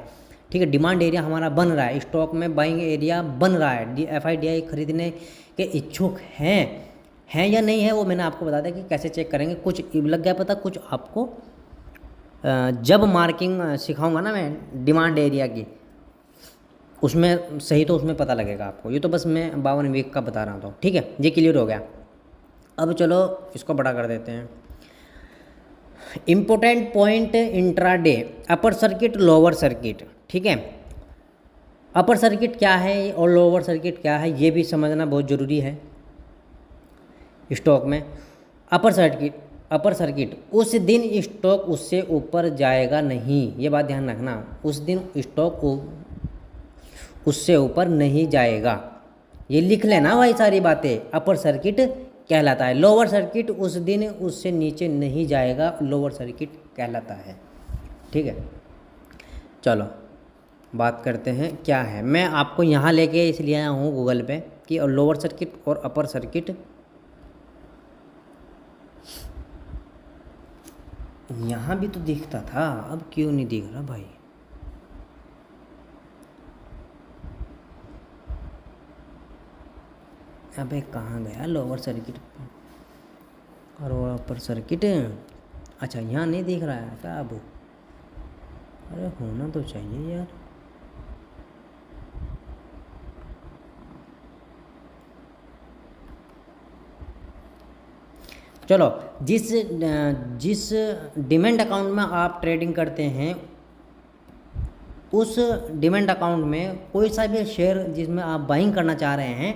ठीक है, डिमांड एरिया हमारा बन रहा है, स्टॉक में बाइंग एरिया बन रहा है, FIDI खरीदने के इच्छुक हैं या नहीं है, वो मैंने आपको बता दिया कि कैसे चेक करेंगे। कुछ लग गया पता, कुछ आपको जब मार्किंग सिखाऊंगा ना मैं डिमांड एरिया की, उसमें सही तो उसमें पता लगेगा आपको। ये तो बस मैं 52 वीक का बता रहा था, ठीक है, ये क्लियर हो गया। अब चलो इसको बड़ा कर देते हैं। Important point intraday, upper circuit lower circuit, ठीक है। अपर सर्किट क्या है और लोअर सर्किट क्या है ये भी समझना बहुत ज़रूरी है स्टॉक में। अपर सर्किट उस दिन स्टॉक उससे ऊपर जाएगा नहीं, ये बात ध्यान रखना, उस दिन स्टॉक उससे ऊपर नहीं जाएगा। ये लिख लेना भाई सारी बातें, अपर सर्किट कहलाता है। लोअर सर्किट उस दिन उससे नीचे नहीं जाएगा, लोअर सर्किट कहलाता है, ठीक है। चलो बात करते हैं क्या है। मैं आपको यहाँ लेके इसलिए आया हूँ गूगल पे कि लोअर सर्किट और अपर सर्किट यहाँ भी तो दिखता था, अब क्यों नहीं दिख रहा भाई। अबे कहाँ गया लोअर सर्किट और अपर सर्किट। अच्छा यहाँ नहीं दिख रहा है क्या अब? अरे होना तो चाहिए यार। चलो जिस डिमेंट अकाउंट में आप ट्रेडिंग करते हैं उस डिमेंट अकाउंट में कोई सा भी शेयर जिसमें आप बाइंग करना चाह रहे हैं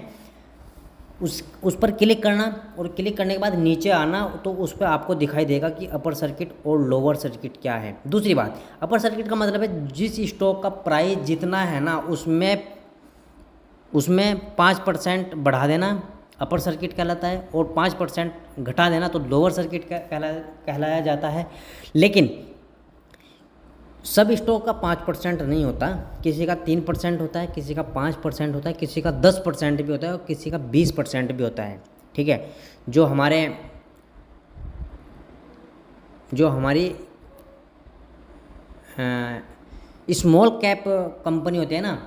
उस पर क्लिक करना, और क्लिक करने के बाद नीचे आना, तो उस पर आपको दिखाई देगा कि अपर सर्किट और लोअर सर्किट क्या है। दूसरी बात, अपर सर्किट का मतलब है जिस स्टॉक का प्राइस जितना है ना उसमें 5% बढ़ा देना अपर सर्किट कहलाता है, और 5% घटा देना तो लोअर सर्किट कहलाया जाता है। लेकिन सब स्टॉक का 5% नहीं होता, किसी का 3% होता है, किसी का 5% होता है, किसी का 10% भी होता है और किसी का 20% भी होता है, ठीक है। जो हमारी स्मॉल कैप कंपनी होती है ना,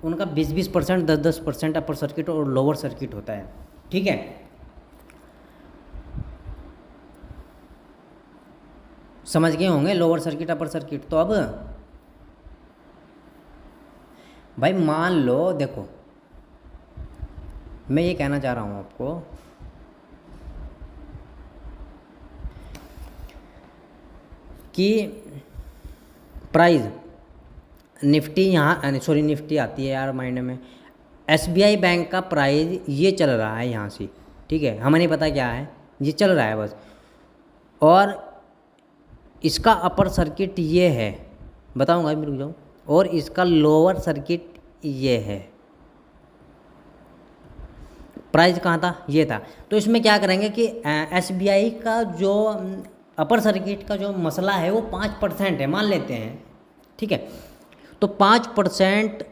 उनका 20% 10% अपर सर्किट और लोअर सर्किट होता है, ठीक है। समझ गए होंगे लोअर सर्किट अपर सर्किट। तो अब भाई मान लो, देखो मैं ये कहना चाह रहा हूँ आपको कि प्राइस निफ्टी निफ्टी आती है यार माइंड में। SBI बैंक का प्राइस ये चल रहा है यहाँ से, ठीक है, हमें नहीं पता क्या है, ये चल रहा है बस। और इसका अपर सर्किट ये है, बताऊंगा अभी रुक जाओ, और इसका लोअर सर्किट ये है। प्राइस कहाँ था? ये था। तो इसमें क्या करेंगे कि SBI का जो अपर सर्किट का जो मसला है वो 5% है, मान लेते हैं, ठीक है। तो 5%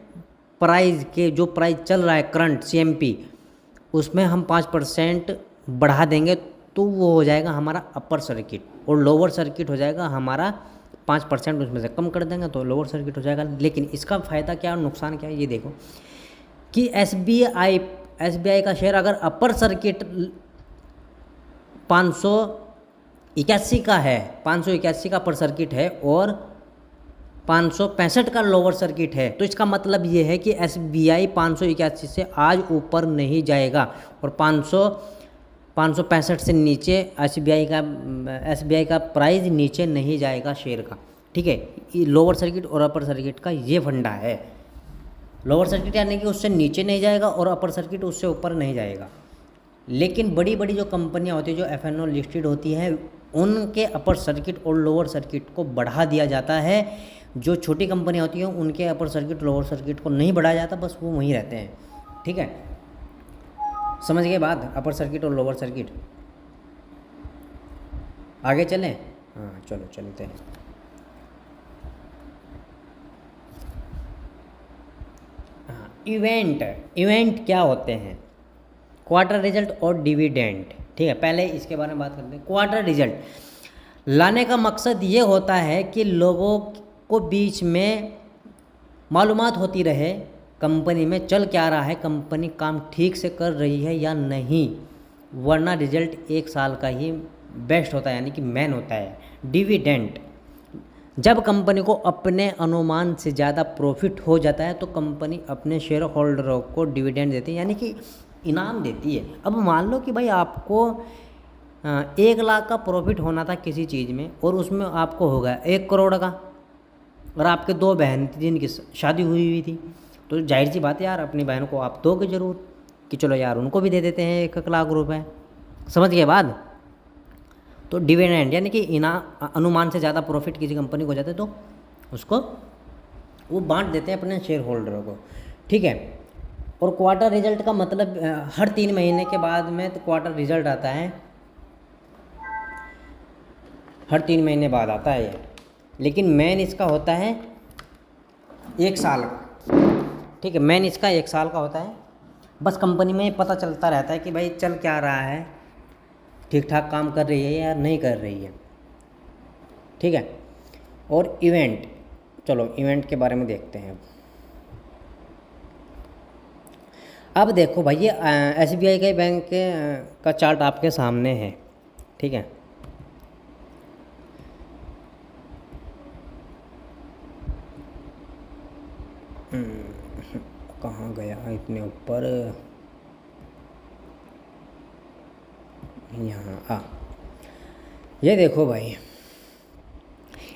प्राइस के जो प्राइस चल रहा है करंट CMP, उसमें हम 5% बढ़ा देंगे तो वो हो जाएगा हमारा अपर सर्किट, और लोअर सर्किट हो जाएगा हमारा 5% उसमें से कम कर देंगे तो लोअर सर्किट हो जाएगा। लेकिन इसका फ़ायदा क्या और नुकसान क्या है ये देखो कि SBI का शेयर अगर अपर सर्किट 581 का है, 581 का अपर सर्किट है और 565 का लोअर सर्किट है, तो इसका मतलब ये है कि SBI 581 से आज ऊपर नहीं जाएगा और 565 से नीचे SBI का प्राइस नीचे नहीं जाएगा शेयर का, ठीक है। लोअर सर्किट और अपर सर्किट का ये फंडा है। लोअर सर्किट यानी कि उससे नीचे नहीं जाएगा और अपर सर्किट उससे ऊपर नहीं जाएगा। लेकिन बड़ी बड़ी जो कंपनियां होती है जो FNO लिस्टेड होती है, उनके अपर सर्किट और लोअर सर्किट को बढ़ा दिया जाता है। जो छोटी कंपनियां होती हैं उनके अपर सर्किट लोअर सर्किट को नहीं बढ़ाया जाता, बस वो वहीं रहते हैं, ठीक है। समझ गए बात, अपर सर्किट और लोअर सर्किट। आगे चलें? हाँ चलो चलते हैं। हाँ, इवेंट क्या होते हैं? क्वार्टर रिजल्ट और डिविडेंड, ठीक है। पहले इसके बारे में बात करते हैं। क्वार्टर रिजल्ट लाने का मकसद ये होता है कि लोगों को बीच में मालूमात होती रहे कंपनी में चल क्या रहा है, कंपनी काम ठीक से कर रही है या नहीं, वरना रिजल्ट एक साल का ही बेस्ट होता है, यानी कि मेन होता है। डिविडेंड जब कंपनी को अपने अनुमान से ज़्यादा प्रॉफिट हो जाता है तो कंपनी अपने शेयर होल्डरों को डिविडेंड देती है, यानी कि इनाम देती है। अब मान लो कि भाई आपको 1 लाख का प्रॉफिट होना था किसी चीज़ में और उसमें आपको हो गया 1 करोड़ का, और आपके 2 बहन थी जिनकी शादी हुई थी, तो जाहिर सी बात है यार अपनी बहन को आप दोगे ज़रूर कि चलो यार उनको भी दे देते हैं 1 लाख रुपए। समझ गए बात? तो डिविडेंड यानी कि अनुमान से ज़्यादा प्रॉफिट किसी कंपनी को हो जाता है तो उसको वो बांट देते हैं अपने शेयर होल्डरों को, ठीक है। और क्वार्टर रिजल्ट का मतलब हर 3 महीने के बाद में तो क्वार्टर रिजल्ट आता है, हर 3 महीने बाद आता है ये, लेकिन मेन इसका होता है 1 साल का, ठीक है। मेन इसका 1 साल का होता है। बस कंपनी में पता चलता रहता है कि भाई चल क्या रहा है, ठीक ठाक काम कर रही है या नहीं कर रही है, ठीक है। और इवेंट, चलो इवेंट के बारे में देखते हैं। अब देखो भाई ये SBI के बैंक का चार्ट आपके सामने है, ठीक है। कहाँ गया इतने ऊपर, यहाँ ये देखो भाई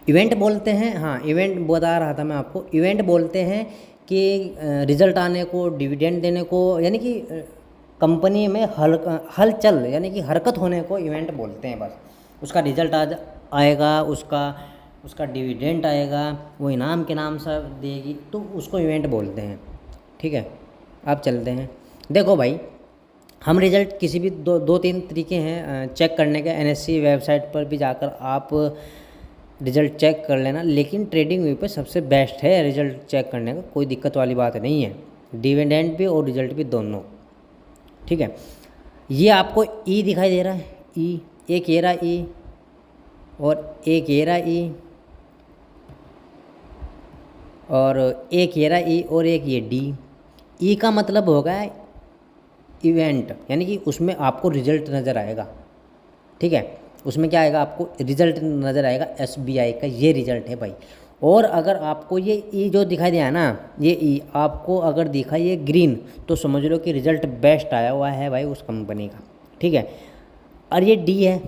इवेंट बोलते हैं, हाँ इवेंट बता रहा था मैं आपको। इवेंट बोलते हैं कि रिजल्ट आने को, डिविडेंड देने को, यानी कि कंपनी में हलचल यानी कि हरकत होने को इवेंट बोलते हैं। बस उसका रिजल्ट आएगा, उसका डिविडेंड आएगा, वो इनाम के नाम से देगी, तो उसको इवेंट बोलते हैं, ठीक है। अब चलते हैं, देखो भाई हम रिज़ल्ट किसी भी दो तीन तरीके हैं चेक करने के। NSE वेबसाइट पर भी जाकर आप रिज़ल्ट चेक कर लेना, लेकिन ट्रेडिंग व्यू पे सबसे बेस्ट है रिज़ल्ट चेक करने का, कोई दिक्कत वाली बात नहीं है। डिविडेंड भी और रिज़ल्ट भी दोनों, ठीक है। ये आपको ई दिखाई दे रहा है, ई, एक ये रहा ई और एक ये रहा ई और एक ये रहा ई और एक ये डी। ई का मतलब होगा इवेंट, यानी कि उसमें आपको रिजल्ट नज़र आएगा, ठीक है। उसमें क्या आएगा, आपको रिजल्ट नज़र आएगा SBI का, ये रिजल्ट है भाई। और अगर आपको ये ई जो दिखाई दिया ना, ये ई आपको अगर दिखा ये ग्रीन, तो समझ लो कि रिजल्ट बेस्ट आया हुआ है भाई उस कंपनी का, ठीक है। और ये डी है,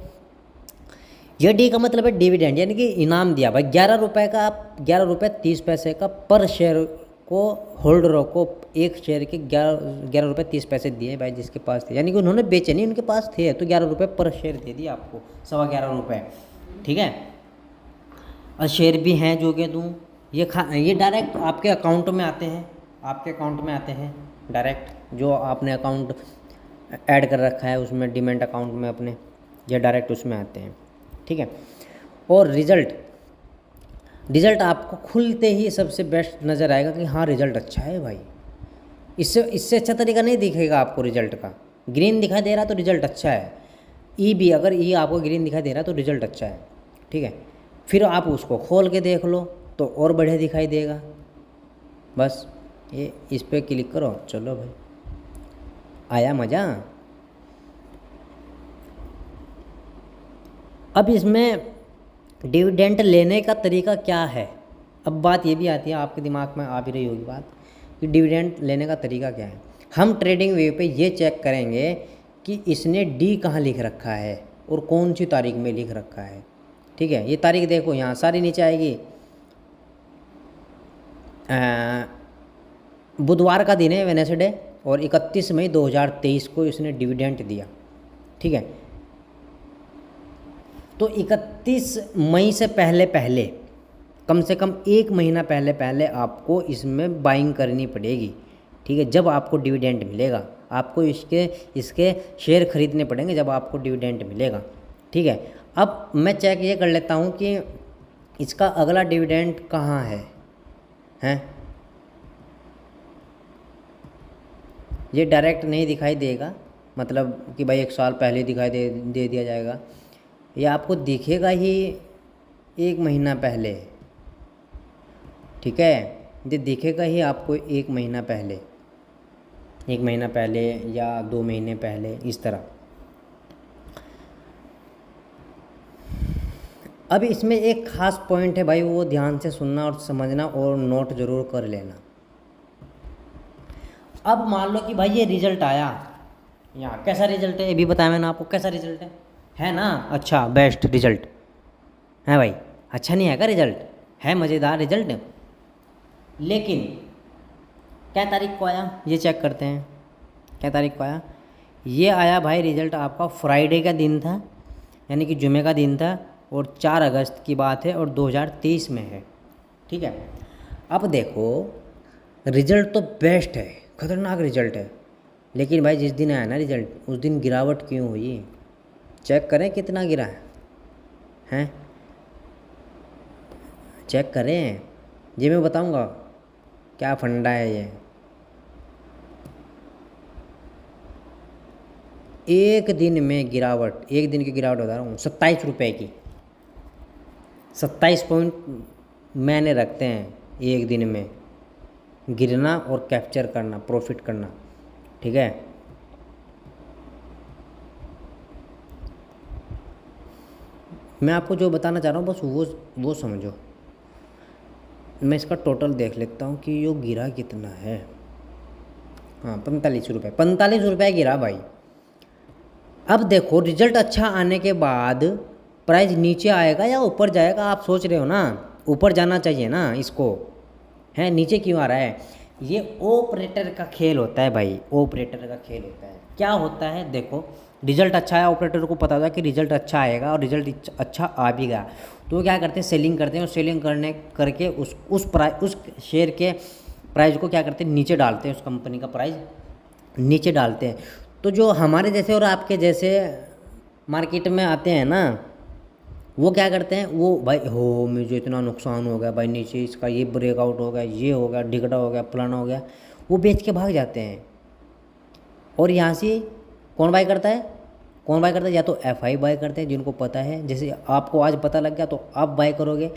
ये डी का मतलब है डिविडेंड, यानी कि इनाम दिया भाई 11 रुपये का, आप 11 रुपये 30 पैसे का पर शेयर को होल्डरों को एक शेयर के 11 रुपये 30 पैसे दिए भाई जिसके पास थे, यानी कि उन्होंने बेचे नहीं, उनके पास थे, तो 11 रुपये पर शेयर दे दिया आपको, 11.25 रुपये, ठीक है। और शेयर भी हैं जो कि दूँ, ये डायरेक्ट आपके अकाउंट में आते हैं, आपके अकाउंट में आते हैं डायरेक्ट, जो आपने अकाउंट ऐड कर रखा है उसमें डीमैट अकाउंट में अपने, ये डायरेक्ट उसमें आते हैं, ठीक है। और रिज़ल्ट आपको खुलते ही सबसे बेस्ट नज़र आएगा कि हाँ रिज़ल्ट अच्छा है भाई। इससे अच्छा तरीका नहीं दिखेगा आपको रिज़ल्ट का। ग्रीन दिखाई दे रहा तो रिज़ल्ट अच्छा है, ई भी अगर ई आपको ग्रीन दिखाई दे रहा तो रिज़ल्ट अच्छा है, ठीक है। फिर आप उसको खोल के देख लो तो और बढ़िया दिखाई देगा। बस ये इस पर क्लिक करो, चलो भाई आया मज़ा। अब इसमें डिविडेंड लेने का तरीका क्या है, अब बात ये भी आती है, आपके दिमाग में आ भी रही होगी बात कि डिविडेंड लेने का तरीका क्या है। हम ट्रेडिंग व्यू पे ये चेक करेंगे कि इसने डी कहाँ लिख रखा है और कौन सी तारीख में लिख रखा है, ठीक है। ये तारीख देखो यहाँ सारी नीचे आएगी, बुधवार का दिन है वेडनेसडे, और 31 मई 2023 को इसने डिविडेंड दिया, ठीक है। तो 31 मई से पहले कम से कम 1 महीना पहले आपको इसमें बाइंग करनी पड़ेगी, ठीक है। जब आपको डिविडेंड मिलेगा, आपको इसके शेयर खरीदने पड़ेंगे जब आपको डिविडेंड मिलेगा, ठीक है। अब मैं चेक ये कर लेता हूँ कि इसका अगला डिविडेंड कहाँ है, हैं ये डायरेक्ट नहीं दिखाई देगा, मतलब कि भाई 1 साल पहले दिखाई दे दिया जाएगा, ये आपको दिखेगा ही 1 महीना पहले, ठीक है। ये दिखेगा ही आपको 1 महीना पहले, 1 महीना पहले या 2 महीने पहले, इस तरह। अब इसमें एक ख़ास पॉइंट है भाई, वो ध्यान से सुनना और समझना और नोट ज़रूर कर लेना। अब मान लो कि भाई ये रिजल्ट आया, यहाँ कैसा रिजल्ट है ये भी बताया मैंने आपको, कैसा रिजल्ट है ना, अच्छा बेस्ट रिजल्ट है भाई, अच्छा नहीं है का रिजल्ट, है मज़ेदार रिजल्ट। लेकिन क्या तारीख को आया ये चेक करते हैं, क्या तारीख को आया, ये आया भाई रिजल्ट आपका फ्राइडे का दिन था, यानी कि जुमे का दिन था, और 4 अगस्त की बात है और 2023 में है, ठीक है। अब देखो रिजल्ट तो बेस्ट है, खतरनाक रिजल्ट है, लेकिन भाई जिस दिन आया ना रिजल्ट उस दिन गिरावट क्यों हुई, चेक करें कितना गिरा है, हैं चेक करें, ये मैं बताऊंगा क्या फंडा है ये। एक दिन में गिरावट, एक दिन की गिरावट बता रहा हूँ 27 रुपये की, 27 पॉइंट मैंने रखते हैं एक दिन में गिरना और कैप्चर करना, प्रॉफिट करना, ठीक है। मैं आपको जो बताना चाह रहा हूँ बस वो समझो। मैं इसका टोटल देख लेता हूँ कि ये गिरा कितना है। हाँ 45 रुपये, 45 रुपये गिरा भाई। अब देखो रिजल्ट अच्छा आने के बाद प्राइस नीचे आएगा या ऊपर जाएगा, आप सोच रहे हो ना ऊपर जाना चाहिए ना इसको, है नीचे क्यों आ रहा है, ये ऑपरेटर का खेल होता है भाई, ऑपरेटर का खेल होता है। क्या होता है देखो, रिजल्ट अच्छा आया, ऑपरेटर को पता था कि रिजल्ट अच्छा आएगा और रिजल्ट अच्छा आ भी गया, तो क्या करते हैं सेलिंग करते हैं, और सेलिंग करके उस शेयर के प्राइस को क्या करते हैं नीचे डालते हैं, उस कंपनी का प्राइस नीचे डालते हैं। तो जो हमारे जैसे और आपके जैसे मार्केट में आते हैं ना, वो क्या करते हैं, वो भाई हो मुझे इतना नुकसान हो गया भाई, नीचे इसका ये ब्रेकआउट हो गया, ये हो गया, ढिगड़ा हो गया, फलाना हो गया, वो बेच के भाग जाते हैं। और यहाँ से कौन बाय करता है, कौन बाय करता है, या तो एफआई बाय करते हैं जिनको पता है, जैसे आपको आज पता लग गया तो आप बाय करोगे,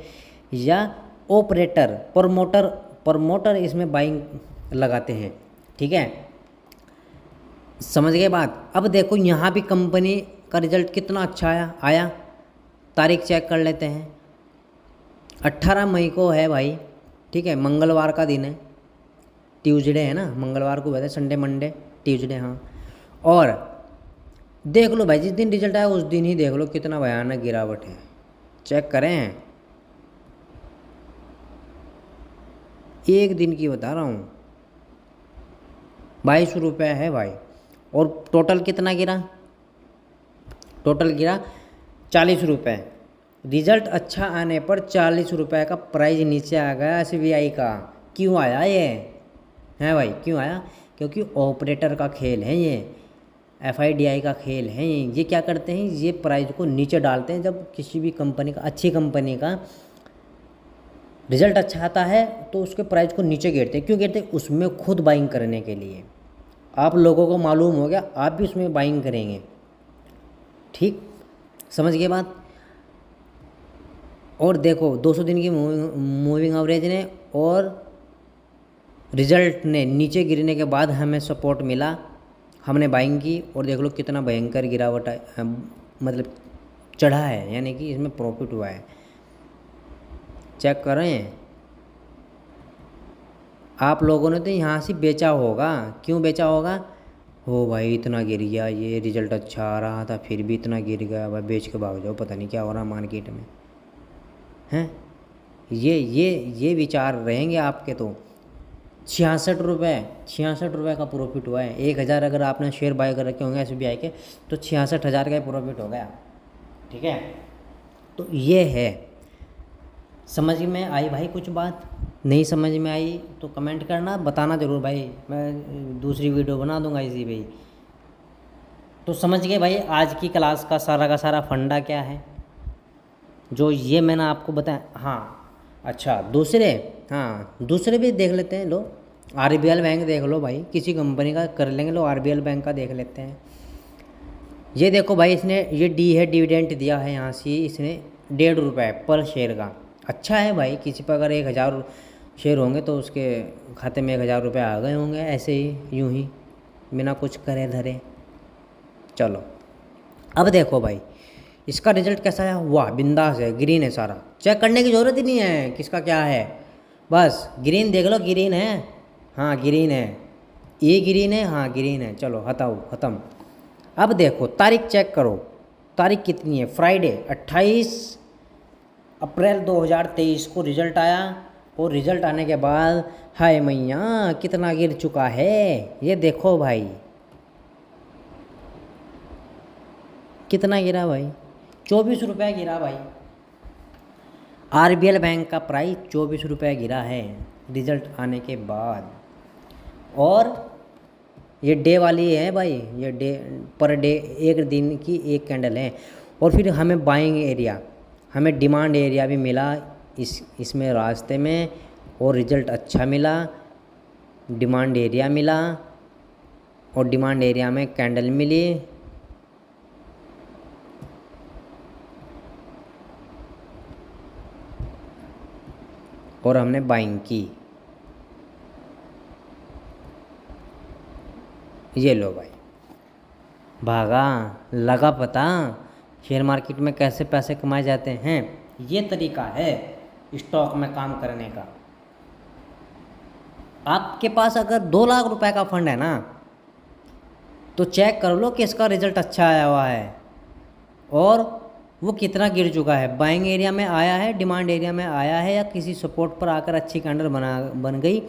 या ऑपरेटर प्रमोटर इसमें बाइंग लगाते हैं, ठीक है, समझ गए बात। अब देखो यहाँ भी कंपनी का रिजल्ट कितना अच्छा आया, तारीख चेक कर लेते हैं, 18 मई को है भाई, ठीक है, मंगलवार का दिन है, ट्यूसडे है ना, मंगलवार को वैसे संडे मंडे ट्यूसडे, हाँ। और देख लो भाई जिस दिन रिजल्ट आया उस दिन ही देख लो कितना भयानक गिरावट है, चेक करें, एक दिन की बता रहा हूँ, 22 रुपये है भाई। और टोटल कितना गिरा, टोटल गिरा 40 रुपये। रिजल्ट अच्छा आने पर 40 रुपये का प्राइस नीचे आ गया एसबीआई का। क्यों आया ये, है भाई क्यों आया, क्योंकि ऑपरेटर का खेल है ये, एफआईडीआई का खेल है ये क्या करते हैं, ये प्राइस को नीचे डालते हैं। जब किसी भी कंपनी का, अच्छी कंपनी का रिजल्ट अच्छा आता है तो उसके प्राइस को नीचे गिरते हैं। क्यों गिरते हैं, उसमें खुद बाइंग करने के लिए। आप लोगों को मालूम हो गया, आप भी उसमें बाइंग करेंगे, ठीक, समझ गए बात। और देखो 200 दिन की मूविंग एवरेज ने और रिजल्ट ने नीचे गिरने के बाद हमें सपोर्ट मिला, हमने बाइंग की, और देख लो कितना भयंकर गिरावट है, मतलब चढ़ा है, यानी कि इसमें प्रॉफिट हुआ है। चेक करें, आप लोगों ने तो यहाँ से बेचा होगा, क्यों बेचा होगा, हो भाई इतना गिर गया, ये रिजल्ट अच्छा आ रहा था फिर भी इतना गिर गया, भाई बेच के भाग जाओ, पता नहीं क्या हो रहा मार्केट में, हैं, ये विचार रहेंगे आपके। तो 66 रुपये का प्रॉफिट हुआ है। 1000 अगर आपने शेयर बाय कर रखे होंगे एसबीआई के तो 66,000 का प्रॉफिट हो गया, ठीक है। तो ये है, समझ में आई भाई, कुछ बात नहीं समझ में आई तो कमेंट करना, बताना ज़रूर भाई, मैं दूसरी वीडियो बना दूंगा इसी भाई। तो समझ गए भाई आज की क्लास का सारा फंडा क्या है, जो ये मैंने आपको बताया। हाँ अच्छा दूसरे भी देख लेते हैं, लो आरबीएल बैंक देख लो भाई, किसी कंपनी का कर लेंगे, लो आरबीएल बैंक का देख लेते हैं। ये देखो भाई, इसने ये डिविडेंट दिया है यहाँ से, इसने 1.5 रुपये पर शेयर का, अच्छा है भाई। किसी पर अगर 1000 शेयर होंगे तो उसके खाते में 1000 रुपये आ गए होंगे, ऐसे ही यूं ही बिना कुछ करे धरे। चलो अब देखो भाई, इसका रिजल्ट कैसा है? वाह, बिंदास है, ग्रीन है सारा, चेक करने की ज़रूरत ही नहीं है किसका क्या है, बस ग्रीन देख लो, ग्रीन है, हाँ ग्रीन है, ये ग्रीन है, हाँ ग्रीन है, चलो हटाओ, ख़त्म। अब देखो तारीख चेक करो, तारीख कितनी है? फ्राइडे 28 अप्रैल 2023 को रिज़ल्ट आया, और रिज़ल्ट आने के बाद हाय मैया कितना गिर चुका है, ये देखो भाई कितना गिरा भाई, 24 रुपये गिरा भाई। आरबीएल बैंक का प्राइस 24 रुपये गिरा है रिज़ल्ट आने के बाद। और ये डे वाली है भाई, ये डे पर डे, एक दिन की एक कैंडल है। और फिर हमें बाइंग एरिया, हमें डिमांड एरिया भी मिला इसमें रास्ते में, और रिज़ल्ट अच्छा मिला, डिमांड एरिया मिला, और डिमांड एरिया में कैंडल मिली, और हमने बाइंग की। ये लो भाई, भागा, लगा पता शेयर मार्केट में कैसे पैसे कमाए जाते हैं। ये तरीका है स्टॉक में काम करने का। आपके पास अगर 2 लाख रुपए का फंड है ना, तो चेक कर लो कि इसका रिजल्ट अच्छा आया हुआ है और वो कितना गिर चुका है, बाइंग एरिया में आया है, डिमांड एरिया में आया है, या किसी सपोर्ट पर आकर अच्छी कैंडल बन गई,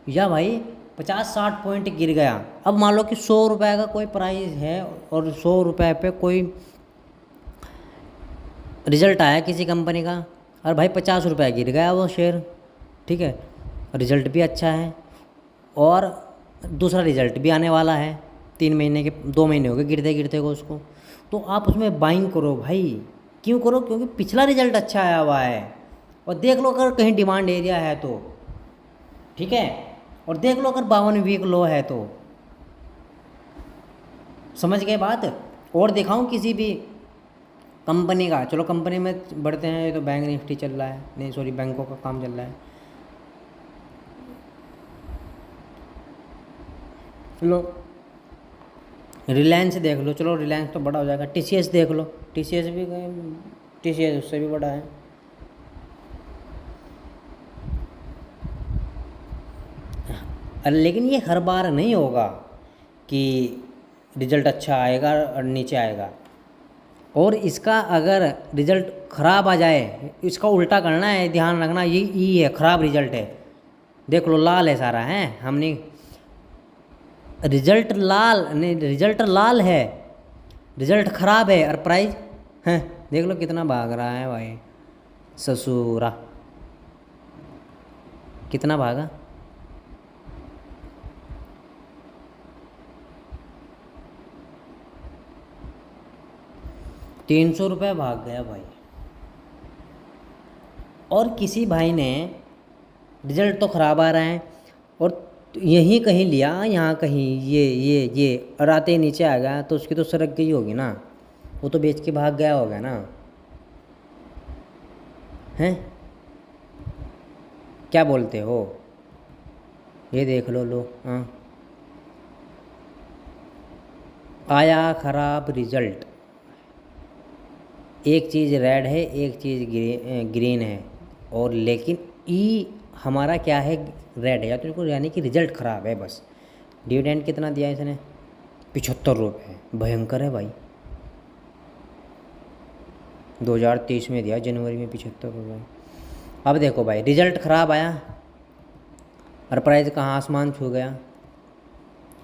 या भाई 50-60 पॉइंट गिर गया। अब मान लो कि 100 रुपये का कोई प्राइस है और 100 रुपये पे कोई रिज़ल्ट आया किसी कंपनी का, और भाई 50 रुपये गिर गया वो शेयर, ठीक है, रिज़ल्ट भी अच्छा है और दूसरा रिज़ल्ट भी आने वाला है, 3 महीने के 2 महीने हो गए गिरते गिरते को उसको, तो आप उसमें बाइंग करो भाई। क्यों करो? क्योंकि पिछला रिज़ल्ट अच्छा आया हुआ है, और देख लो अगर कहीं डिमांड एरिया है तो, ठीक है, और देख लो अगर 52 वीक लो है तो, समझ गए बात। और दिखाऊं किसी भी कंपनी का, चलो कंपनी में बढ़ते हैं, ये तो बैंक निफ्टी चल रहा है, नहीं सॉरी बैंकों का काम चल रहा है, चलो रिलायंस देख लो, चलो रिलायंस तो बड़ा हो जाएगा, टीसीएस देख लो, टीसीएस भी टीसीएस उससे भी बड़ा है। अरे लेकिन ये हर बार नहीं होगा कि रिज़ल्ट अच्छा आएगा और नीचे आएगा, और इसका अगर रिज़ल्ट ख़राब आ जाए, इसका उल्टा करना है, ध्यान रखना, ये ई है, ख़राब रिज़ल्ट है, देख लो लाल है सारा, है हमने रिज़ल्ट लाल नहीं, रिज़ल्ट लाल है, रिज़ल्ट ख़राब है और प्राइस है, देख लो कितना भाग रहा है भाई, ससुरा कितना भागा, 300 रुपये भाग गया भाई। और किसी भाई ने रिज़ल्ट तो ख़राब आ रहा है और यहीं कहीं लिया, यहाँ कहीं ये और आते ही नीचे आ गया, तो उसकी तो सरक गई होगी ना, वो तो बेच के भाग गया होगा ना, हैं क्या बोलते हो? ये देख लो हाँ, आया ख़राब रिज़ल्ट, एक चीज़ रेड है, एक चीज़ ग्रीन है, और लेकिन ई हमारा क्या है, रेड है, या तो इसको यानी कि रिज़ल्ट ख़राब है बस। डिविडेंड कितना दिया इसने? 75 रुपये, भयंकर है भाई, 2023 में दिया, जनवरी में 75 रुपये। अब देखो भाई रिज़ल्ट ख़राब आया और प्राइस कहाँ आसमान छू गया,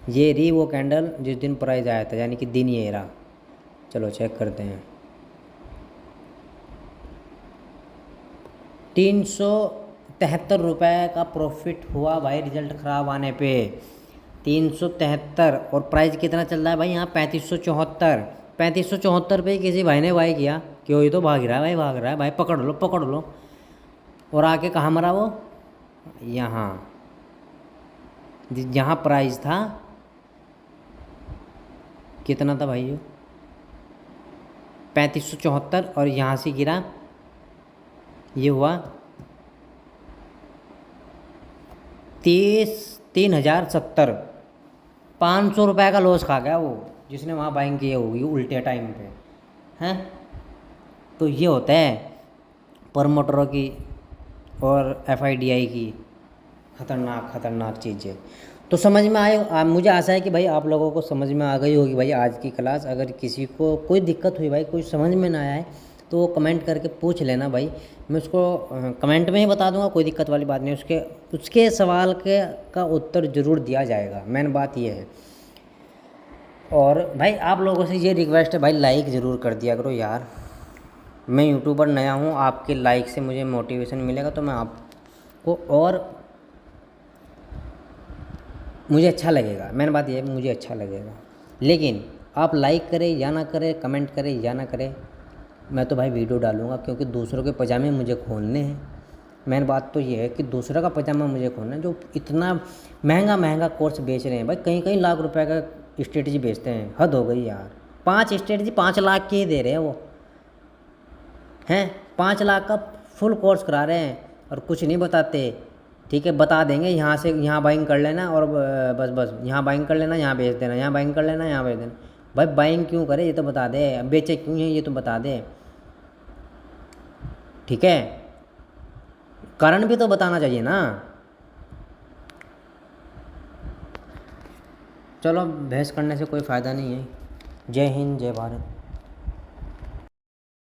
ये रही वो कैंडल जिस दिन प्राइस आया था, यानी कि दिन ये रहा। चलो चेक करते हैं, 373 रुपये का प्रॉफिट हुआ भाई रिज़ल्ट ख़राब आने पे, 373, और प्राइस कितना चल रहा है भाई यहाँ? 3574 पे किसी भाई ने बाई किया, क्यों ये तो भाग रहा है भाई, भाग रहा है भाई, पकड़ लो पकड़ लो। और आके कहाँ मरा वो? यहाँ, जहाँ प्राइस था कितना था भाई, ये 3574, और यहाँ से गिरा, ये हुआ 3070, 500 रुपये का लॉस खा गया वो जिसने वहाँ बाइंग की होगी उल्टे टाइम पे, हैं तो ये होता है प्रमोटरों की और FIDI की ख़तरनाक ख़तरनाक चीज़ें। तो समझ में आए मुझे आशा है कि भाई आप लोगों को समझ में आ गई होगी भाई आज की क्लास। अगर किसी को कोई दिक्कत हुई भाई, कोई समझ में ना आए, तो वो कमेंट करके पूछ लेना भाई, मैं उसको कमेंट में ही बता दूंगा, कोई दिक्कत वाली बात नहीं। उसके सवाल का उत्तर ज़रूर दिया जाएगा, मेन बात ये है। और भाई आप लोगों से ये रिक्वेस्ट है भाई, लाइक ज़रूर कर दिया करो यार। मैं यूट्यूबर नया हूँ, आपके लाइक से मुझे मोटिवेशन मिलेगा, तो मैं आपको और मुझे अच्छा लगेगा। मेन बात ये है, मुझे अच्छा लगेगा। लेकिन आप लाइक करें या ना करें, कमेंट करें या ना करें, मैं तो भाई वीडियो डालूंगा, क्योंकि दूसरों के पजामे मुझे खोलने हैं। मेन बात तो ये है कि दूसरों का पजामा मुझे खोलना है, जो इतना महंगा महंगा कोर्स बेच रहे हैं भाई, कई कई लाख रुपए का स्ट्रेटजी बेचते हैं। हद हो गई यार, 5 स्ट्रेटजी 5 लाख की ही दे रहे हैं वो हैं। 5 लाख का फुल कोर्स करा रहे हैं और कुछ नहीं बताते। ठीक है, बता देंगे यहाँ से यहाँ बाइंग कर लेना और बस बस यहाँ बाइंग कर लेना, यहाँ बेच देना, यहाँ बाइंग कर लेना, यहाँ बेच देना। भाई बाइंग क्यों करे ये तो बता दे, बेचे क्यों है ये तो बता दे। ठीक है, कारण भी तो बताना चाहिए ना। चलो बहस करने से कोई फ़ायदा नहीं है। जय हिंद, जय भारत।